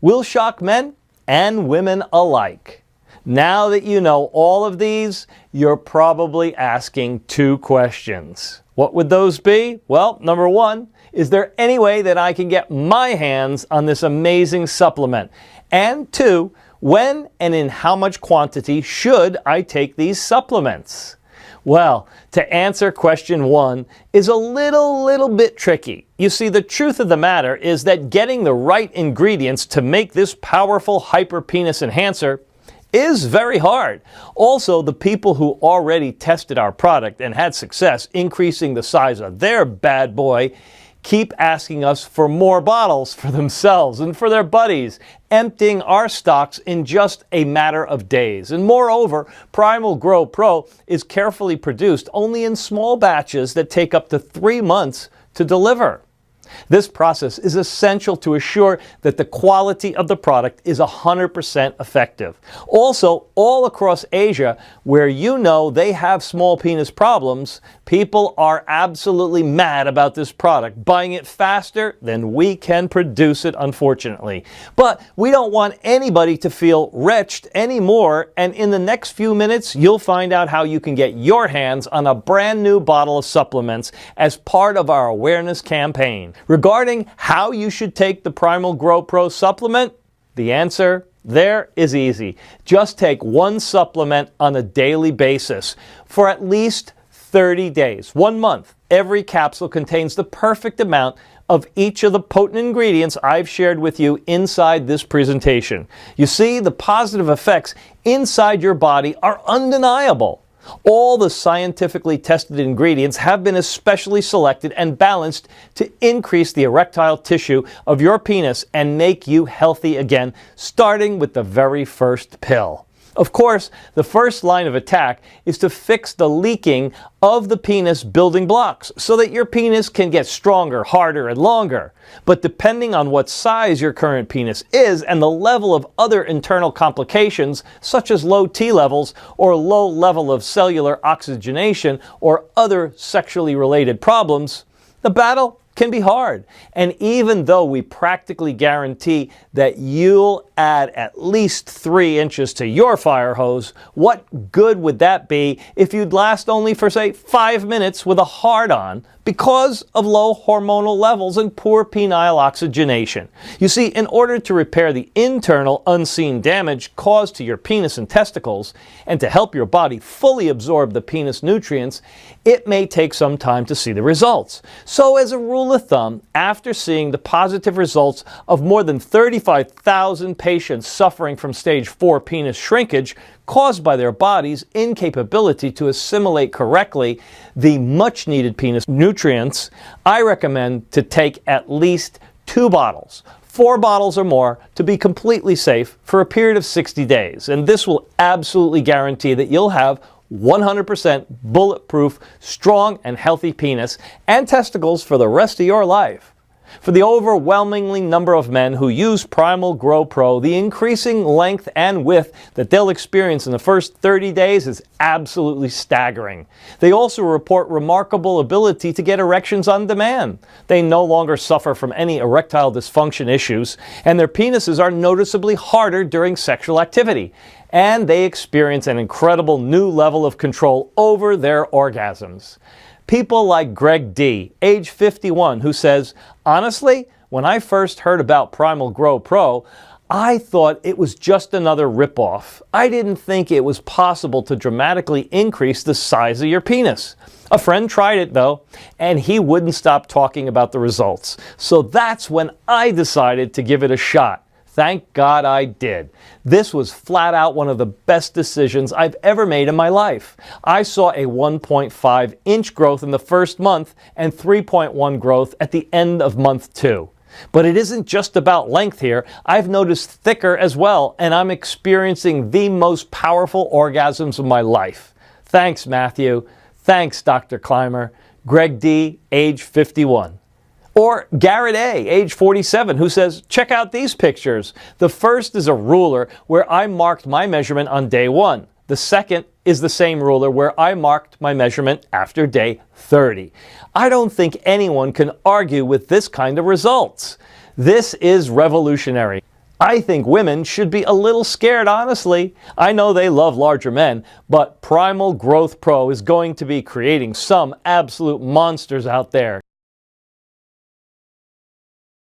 Will shock men and women alike. Now that you know all of these, you're probably asking 2 questions. What would those be? Well, number 1, is there any way that I can get my hands on this amazing supplement? And 2, when and in how much quantity should I take these supplements? Well, to answer question 1 is a little bit tricky. You see, the truth of the matter is that getting the right ingredients to make this powerful hyperpenis enhancer is very hard. Also, the people who already tested our product and had success increasing the size of their bad boy keep asking us for more bottles for themselves and for their buddies, emptying our stocks in just a matter of days. And moreover, Primal Grow Pro is carefully produced only in small batches that take up to 3 months to deliver. This process is essential to assure that the quality of the product is 100% effective. Also, all across Asia, where you know they have small penis problems, people are absolutely mad about this product, buying it faster than we can produce it, unfortunately. But we don't want anybody to feel wretched anymore, and in the next few minutes, you'll find out how you can get your hands on a brand new bottle of supplements as part of our awareness campaign. Regarding how you should take the Primal Grow Pro supplement, the answer there is easy. Just take one supplement on a daily basis for at least 30 days, 1 month. Every capsule contains the perfect amount of each of the potent ingredients I've shared with you inside this presentation. You see, the positive effects inside your body are undeniable. All the scientifically tested ingredients have been especially selected and balanced to increase the erectile tissue of your penis and make you healthy again, starting with the very first pill. Of course, the first line of attack is to fix the leaking of the penis building blocks so that your penis can get stronger, harder, and longer. But depending on what size your current penis is and the level of other internal complications, such as low T levels or low level of cellular oxygenation or other sexually related problems, the battle can be hard. And even though we practically guarantee that you'll add at least 3 inches to your fire hose, what good would that be if you'd last only for, say, 5 minutes with a hard-on because of low hormonal levels and poor penile oxygenation? You see, in order to repair the internal unseen damage caused to your penis and testicles, and to help your body fully absorb the penis nutrients, it may take some time to see the results. So as a rule of thumb, after seeing the positive results of more than 35,000 patients suffering from stage 4 penis shrinkage caused by their body's incapability to assimilate correctly the much-needed penis nutrients, I recommend to take at least 2 bottles. 4 bottles or more to be completely safe for a period of 60 days. And this will absolutely guarantee that you'll have 100% bulletproof, strong and healthy penis and testicles for the rest of your life. For the overwhelmingly number of men who use Primal Grow Pro, the increasing length and width that they'll experience in the first 30 days is absolutely staggering. They also report remarkable ability to get erections on demand. They no longer suffer from any erectile dysfunction issues, and their penises are noticeably harder during sexual activity. And they experience an incredible new level of control over their orgasms. People like Greg D., age 51, who says, honestly, when I first heard about Primal Grow Pro, I thought it was just another ripoff. I didn't think it was possible to dramatically increase the size of your penis. A friend tried it though, and he wouldn't stop talking about the results. So that's when I decided to give it a shot. Thank God I did. This was flat out one of the best decisions I've ever made in my life. I saw a 1.5 inch growth in the first month and 3.1 growth at the end of month 2. But it isn't just about length here. I've noticed thicker as well, and I'm experiencing the most powerful orgasms of my life. Thanks, Matthew. Thanks, Dr. Clymer. Greg D., age 51. Or Garrett A., age 47, who says, check out these pictures. The first is a ruler where I marked my measurement on day 1. The second is the same ruler where I marked my measurement after day 30. I don't think anyone can argue with this kind of results. This is revolutionary. I think women should be a little scared, honestly. I know they love larger men, but Primal Growth Pro is going to be creating some absolute monsters out there.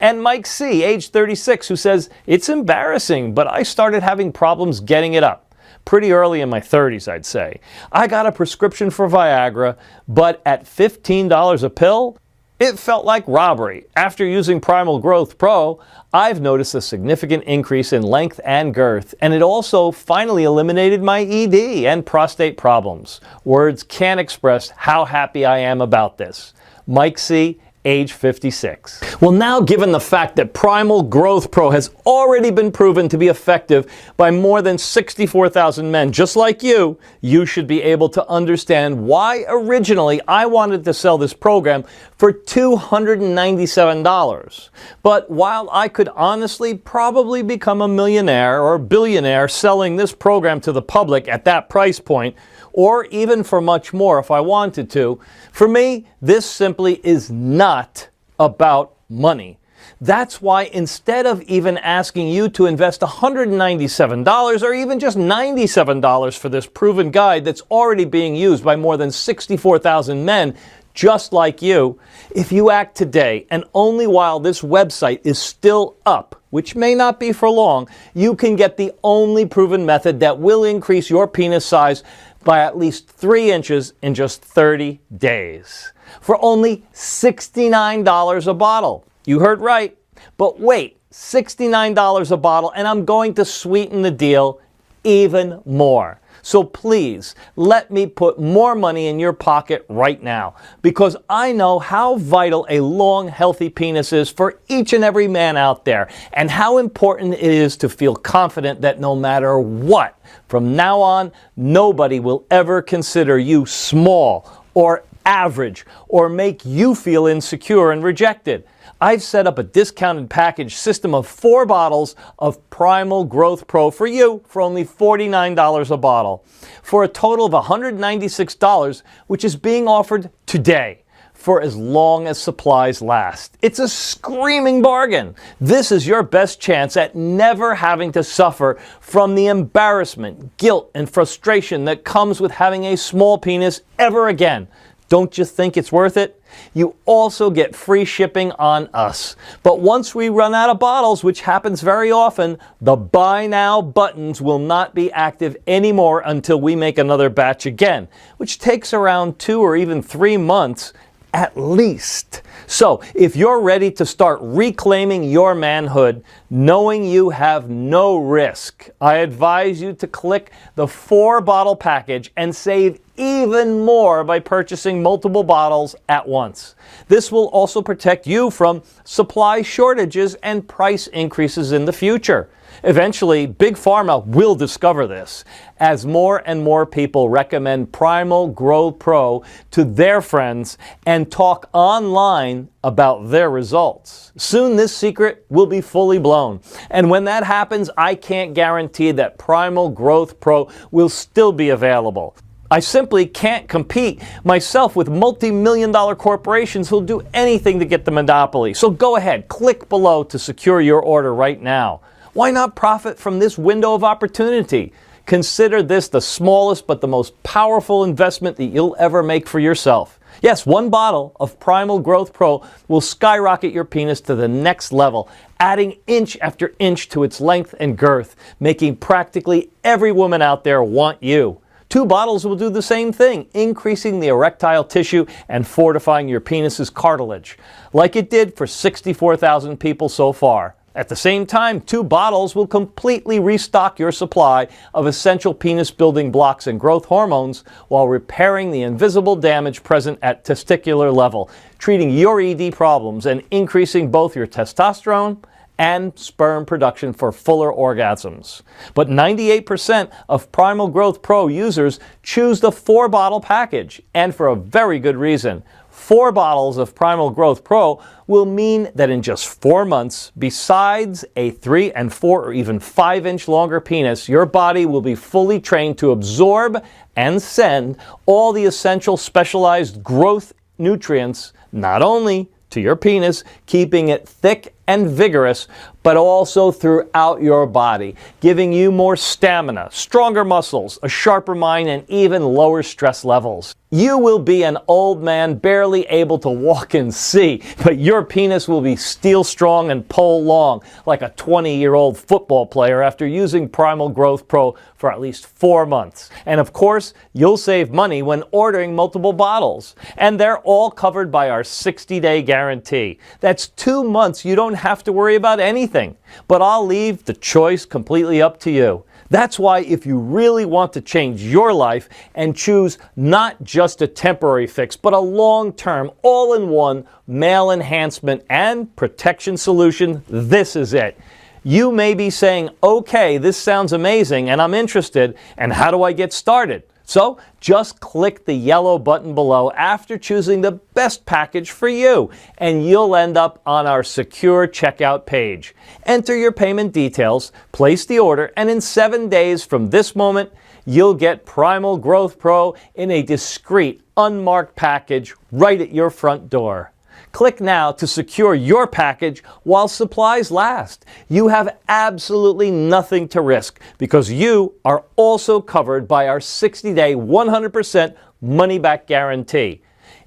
And Mike C., age 36, who says, it's embarrassing, but I started having problems getting it up. Pretty early in my 30s, I'd say. I got a prescription for Viagra, but at $15 a pill, it felt like robbery. After using Primal Growth Pro, I've noticed a significant increase in length and girth, and it also finally eliminated my ED and prostate problems. Words can't express how happy I am about this. Mike C., age 56. Well, now given the fact that Primal Growth Pro has already been proven to be effective by more than 64,000 men just like you should be able to understand why originally I wanted to sell this program for $297. But while I could honestly probably become a millionaire or billionaire selling this program to the public at that price point, or even for much more if I wanted to, for me, this simply is not about money. That's why instead of even asking you to invest $197 or even just $97 for this proven guide that's already being used by more than 64,000 men just like you, if you act today and only while this website is still up, which may not be for long, you can get the only proven method that will increase your penis size by at least 3 inches in just 30 days. For only $69 a bottle. You heard right. But wait, $69 a bottle, and I'm going to sweeten the deal even more. So please, let me put more money in your pocket right now, because I know how vital a long, healthy penis is for each and every man out there, and how important it is to feel confident that no matter what, from now on, nobody will ever consider you small or average or make you feel insecure and rejected. I've set up a discounted package system of 4 bottles of Primal Growth Pro for you for only $49 a bottle, for a total of $196, which is being offered today for as long as supplies last. It's a screaming bargain. This is your best chance at never having to suffer from the embarrassment, guilt, and frustration that comes with having a small penis ever again. Don't you think it's worth it? You also get free shipping on us. But once we run out of bottles, which happens very often, the buy now buttons will not be active anymore until we make another batch again, which takes around 2 or even 3 months at least. So if you're ready to start reclaiming your manhood, knowing you have no risk, I advise you to click the 4-bottle package and save even more by purchasing multiple bottles at once. This will also protect you from supply shortages and price increases in the future. Eventually, Big Pharma will discover this as more and more people recommend Primal Growth Pro to their friends and talk online about their results. Soon this secret will be fully blown. And when that happens, I can't guarantee that Primal Growth Pro will still be available. I simply can't compete myself with multi-million-dollar corporations who'll do anything to get the monopoly. So go ahead, click below to secure your order right now. Why not profit from this window of opportunity? Consider this the smallest but the most powerful investment that you'll ever make for yourself. Yes, 1 bottle of Primal Growth Pro will skyrocket your penis to the next level, adding inch after inch to its length and girth, making practically every woman out there want you. 2 bottles will do the same thing, increasing the erectile tissue and fortifying your penis's cartilage, like it did for 64,000 people so far. At the same time, 2 bottles will completely restock your supply of essential penis building blocks and growth hormones while repairing the invisible damage present at testicular level, treating your ED problems and increasing both your testosterone and sperm production for fuller orgasms. But 98% of Primal Growth Pro users choose the 4-bottle package, and for a very good reason. 4 bottles of Primal Growth Pro will mean that in just 4 months, besides a 3 and 4 or even 5-inch longer penis, your body will be fully trained to absorb and send all the essential specialized growth nutrients, not only to your penis, keeping it thick and vigorous, but also throughout your body, giving you more stamina, stronger muscles, a sharper mind, and even lower stress levels. You will be an old man barely able to walk and see, but your penis will be steel strong and pole long, like a 20-year-old football player after using Primal Growth Pro for at least 4 months. And of course, you'll save money when ordering multiple bottles. And they're all covered by our 60-day guarantee. That's 2 months you don't don't have to worry about anything. But I'll leave the choice completely up to you. That's why if you really want to change your life and choose not just a temporary fix, but a long-term, all-in-one male enhancement and protection solution, this is it. You may be saying, okay, this sounds amazing and I'm interested, and how do I get started? So just click the yellow button below after choosing the best package for you, and you'll end up on our secure checkout page. Enter your payment details, place the order, and in 7 days from this moment, you'll get Primal Growth Pro in a discreet, unmarked package right at your front door. Click now to secure your package while supplies last. You have absolutely nothing to risk because you are also covered by our 60-day 100% money-back guarantee.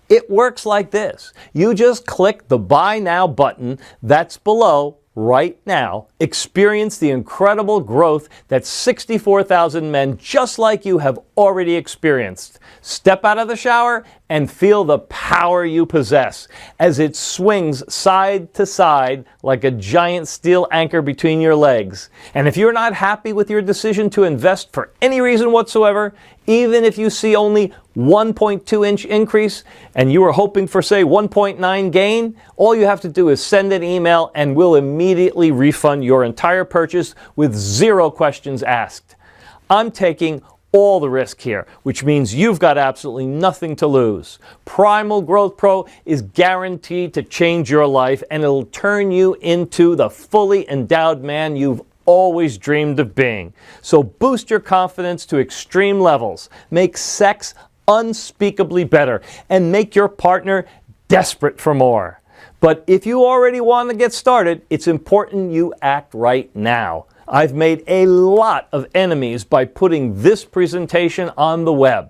It works like this. You just click the Buy Now button that's below right now. Experience the incredible growth that 64,000 men just like you have already experienced. Step out of the shower and feel the power you possess as it swings side to side like a giant steel anchor between your legs. And if you're not happy with your decision to invest for any reason whatsoever, even if you see only 1.2-inch increase and you were hoping for, say, 1.9 gain, all you have to do is send an email and we'll immediately refund your entire purchase with 0 questions asked. I'm taking all the risk here, which means you've got absolutely nothing to lose. Primal Growth Pro is guaranteed to change your life, and it'll turn you into the fully endowed man you've always dreamed of being. So boost your confidence to extreme levels, make sex unspeakably better, and make your partner desperate for more. But if you already want to get started, it's important you act right now. I've made a lot of enemies by putting this presentation on the web.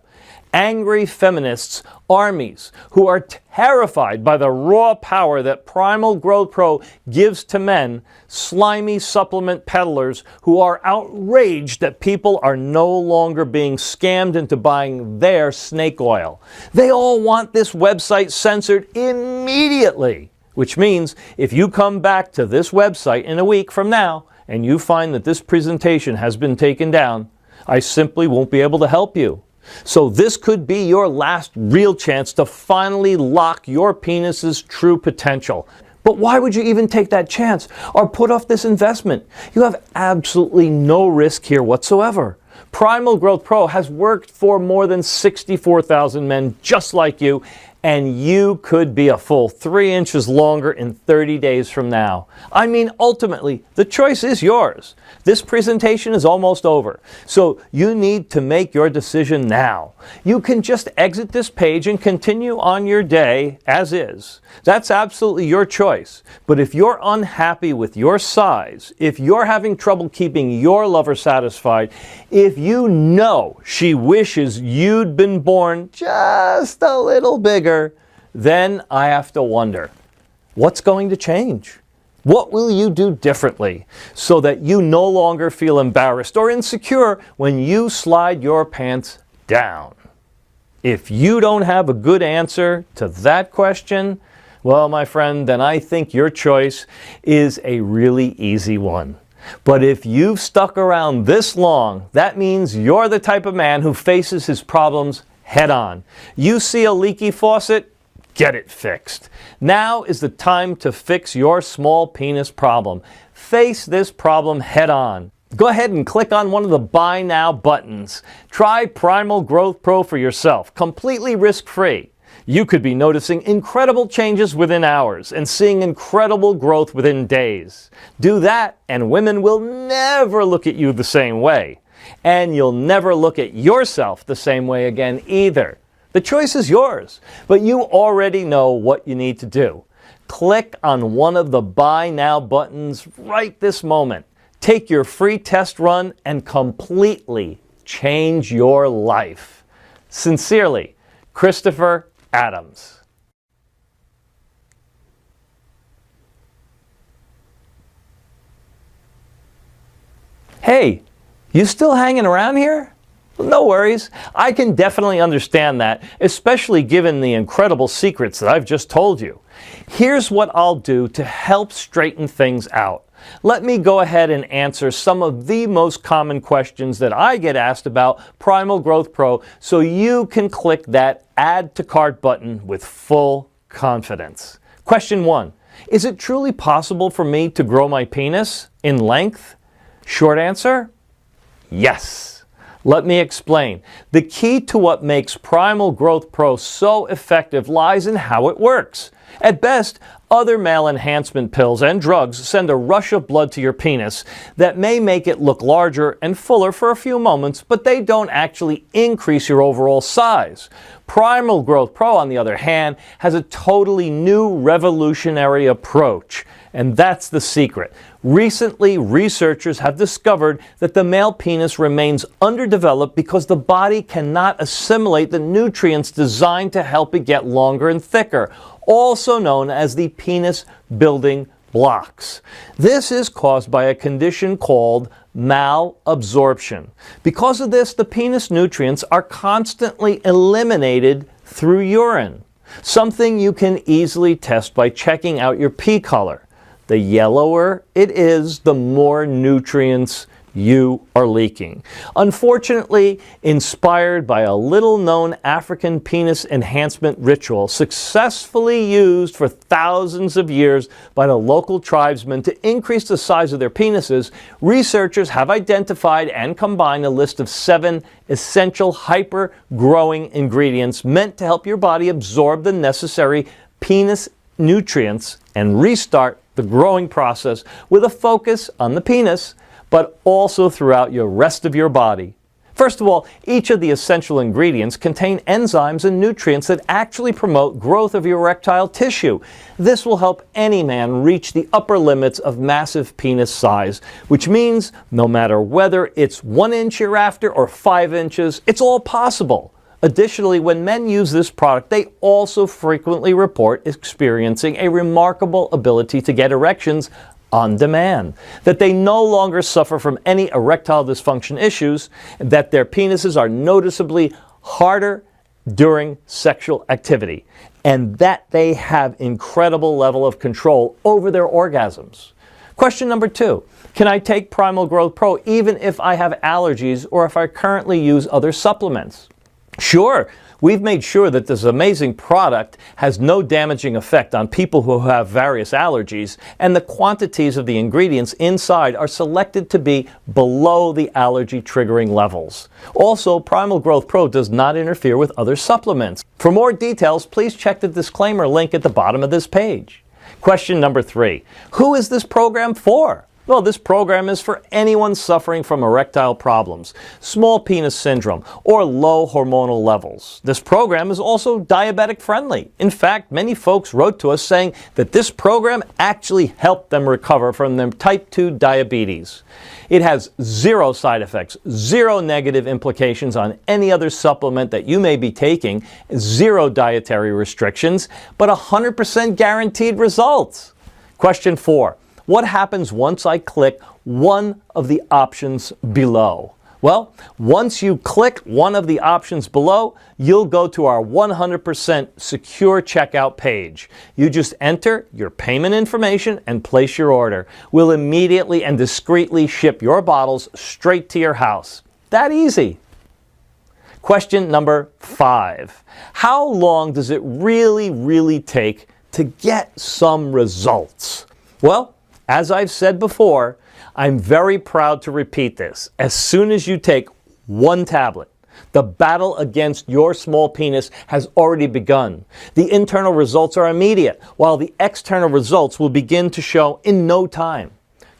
Angry feminists, armies, who are terrified by the raw power that Primal Growth Pro gives to men, slimy supplement peddlers who are outraged that people are no longer being scammed into buying their snake oil. They all want this website censored immediately, which means if you come back to this website in a week from now and you find that this presentation has been taken down, I simply won't be able to help you. So this could be your last real chance to finally lock your penis's true potential. But why would you even take that chance or put off this investment? You have absolutely no risk here whatsoever. Primal Growth Pro has worked for more than 64,000 men just like you, and you could be a full 3 inches longer in 30 days from now. I mean, ultimately, the choice is yours. This presentation is almost over, so you need to make your decision now. You can just exit this page and continue on your day as is. That's absolutely your choice. But if you're unhappy with your size, if you're having trouble keeping your lover satisfied, if you know she wishes you'd been born just a little bigger, then I have to wonder, what's going to change? What will you do differently so that you no longer feel embarrassed or insecure when you slide your pants down? If you don't have a good answer to that question, well, my friend, then I think your choice is a really easy one. But if you've stuck around this long, that means you're the type of man who faces his problems head on. You see a leaky faucet? Get it fixed. Now is the time to fix your small penis problem. Face this problem head on. Go ahead and click on one of the Buy Now buttons. Try Primal Growth Pro for yourself, completely risk-free. You could be noticing incredible changes within hours and seeing incredible growth within days. Do that and women will never look at you the same way. And you'll never look at yourself the same way again either. The choice is yours, but you already know what you need to do. Click on one of the Buy Now buttons right this moment. Take your free test run and completely change your life. Sincerely, Christopher Adams. Hey, you still hanging around here? No worries. I can definitely understand that, especially given the incredible secrets that I've just told you. Here's what I'll do to help straighten things out. Let me go ahead and answer some of the most common questions that I get asked about Primal Growth Pro so you can click that Add to Cart button with full confidence. Question 1. Is it truly possible for me to grow my penis in length? Short answer, yes. Let me explain. The key to what makes Primal Growth Pro so effective lies in how it works. At best, other male enhancement pills and drugs send a rush of blood to your penis that may make it look larger and fuller for a few moments, but they don't actually increase your overall size. Primal Growth Pro, on the other hand, has a totally new revolutionary approach. And that's the secret. Recently, researchers have discovered that the male penis remains underdeveloped because the body cannot assimilate the nutrients designed to help it get longer and thicker, also known as the penis building blocks. This is caused by a condition called malabsorption. Because of this, the penis nutrients are constantly eliminated through urine, something you can easily test by checking out your pee color. The yellower it is, the more nutrients you are leaking. Unfortunately, inspired by a little-known African penis enhancement ritual successfully used for thousands of years by the local tribesmen to increase the size of their penises, researchers have identified and combined a list of 7 essential hyper-growing ingredients meant to help your body absorb the necessary penis nutrients and restart the growing process with a focus on the penis, but also throughout your rest of your body. First of all, each of the essential ingredients contain enzymes and nutrients that actually promote growth of your erectile tissue. This will help any man reach the upper limits of massive penis size, which means no matter whether it's 1 inch you're after or 5 inches, it's all possible. Additionally, when men use this product, they also frequently report experiencing a remarkable ability to get erections on demand, that they no longer suffer from any erectile dysfunction issues, that their penises are noticeably harder during sexual activity, and that they have incredible level of control over their orgasms. Question number 2. Can I take Primal Growth Pro even if I have allergies or if I currently use other supplements? Sure, we've made sure that this amazing product has no damaging effect on people who have various allergies, and the quantities of the ingredients inside are selected to be below the allergy triggering levels. Also, Primal Growth Pro does not interfere with other supplements. For more details, please check the disclaimer link at the bottom of this page. Question number 3. Who is this program for? Well, this program is for anyone suffering from erectile problems, small penis syndrome, or low hormonal levels. This program is also diabetic friendly. In fact, many folks wrote to us saying that this program actually helped them recover from their type 2 diabetes. It has 0 side effects, 0 negative implications on any other supplement that you may be taking, 0 dietary restrictions, but 100% guaranteed results. Question 4. What happens once I click one of the options below? Well, once you click one of the options below, you'll go to our 100% secure checkout page. You just enter your payment information and place your order. We'll immediately and discreetly ship your bottles straight to your house. That easy. Question number 5. How long does it really take to get some results? Well, as I've said before, I'm very proud to repeat this. As soon as you take 1 tablet, the battle against your small penis has already begun. The internal results are immediate, while the external results will begin to show in no time.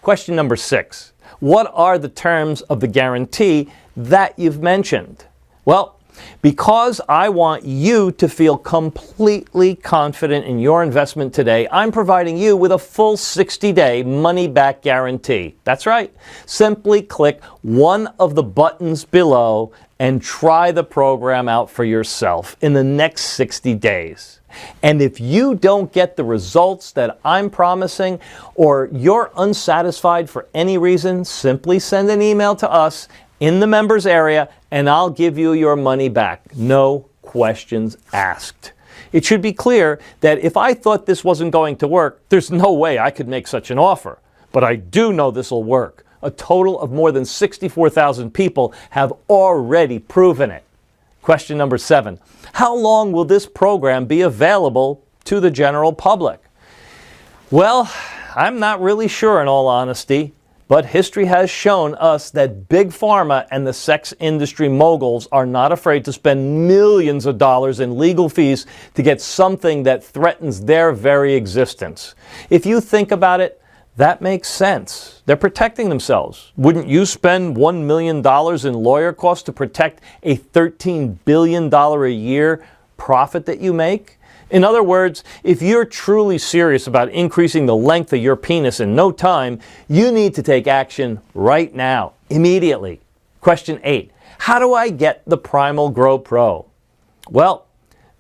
Question number 6. What are the terms of the guarantee that you've mentioned? Well, because I want you to feel completely confident in your investment today, I'm providing you with a full 60-day money-back guarantee. That's right. Simply click one of the buttons below and try the program out for yourself in the next 60 days. And if you don't get the results that I'm promising, or you're unsatisfied for any reason, simply send an email to us in the members area, and I'll give you your money back. No questions asked. It should be clear that if I thought this wasn't going to work, there's no way I could make such an offer. But I do know this will work. A total of more than 64,000 people have already proven it. Question number 7. How long will this program be available to the general public? Well, I'm not really sure in all honesty, but history has shown us that Big Pharma and the sex industry moguls are not afraid to spend millions of dollars in legal fees to get something that threatens their very existence. If you think about it, that makes sense. They're protecting themselves. Wouldn't you spend $1 million in lawyer costs to protect a $13 billion a year profit that you make? In other words, if you're truly serious about increasing the length of your penis in no time, you need to take action right now, immediately. Question 8. How do I get the Primal Grow Pro? Well,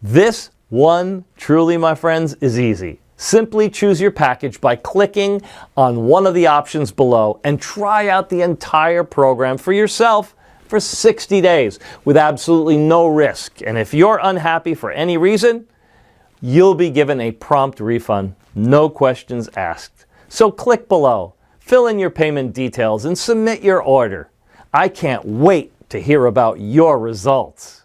this one, truly, my friends, is easy. Simply choose your package by clicking on one of the options below and try out the entire program for yourself for 60 days with absolutely no risk. And if you're unhappy for any reason, you'll be given a prompt refund, no questions asked. So click below, fill in your payment details, and submit your order. I can't wait to hear about your results.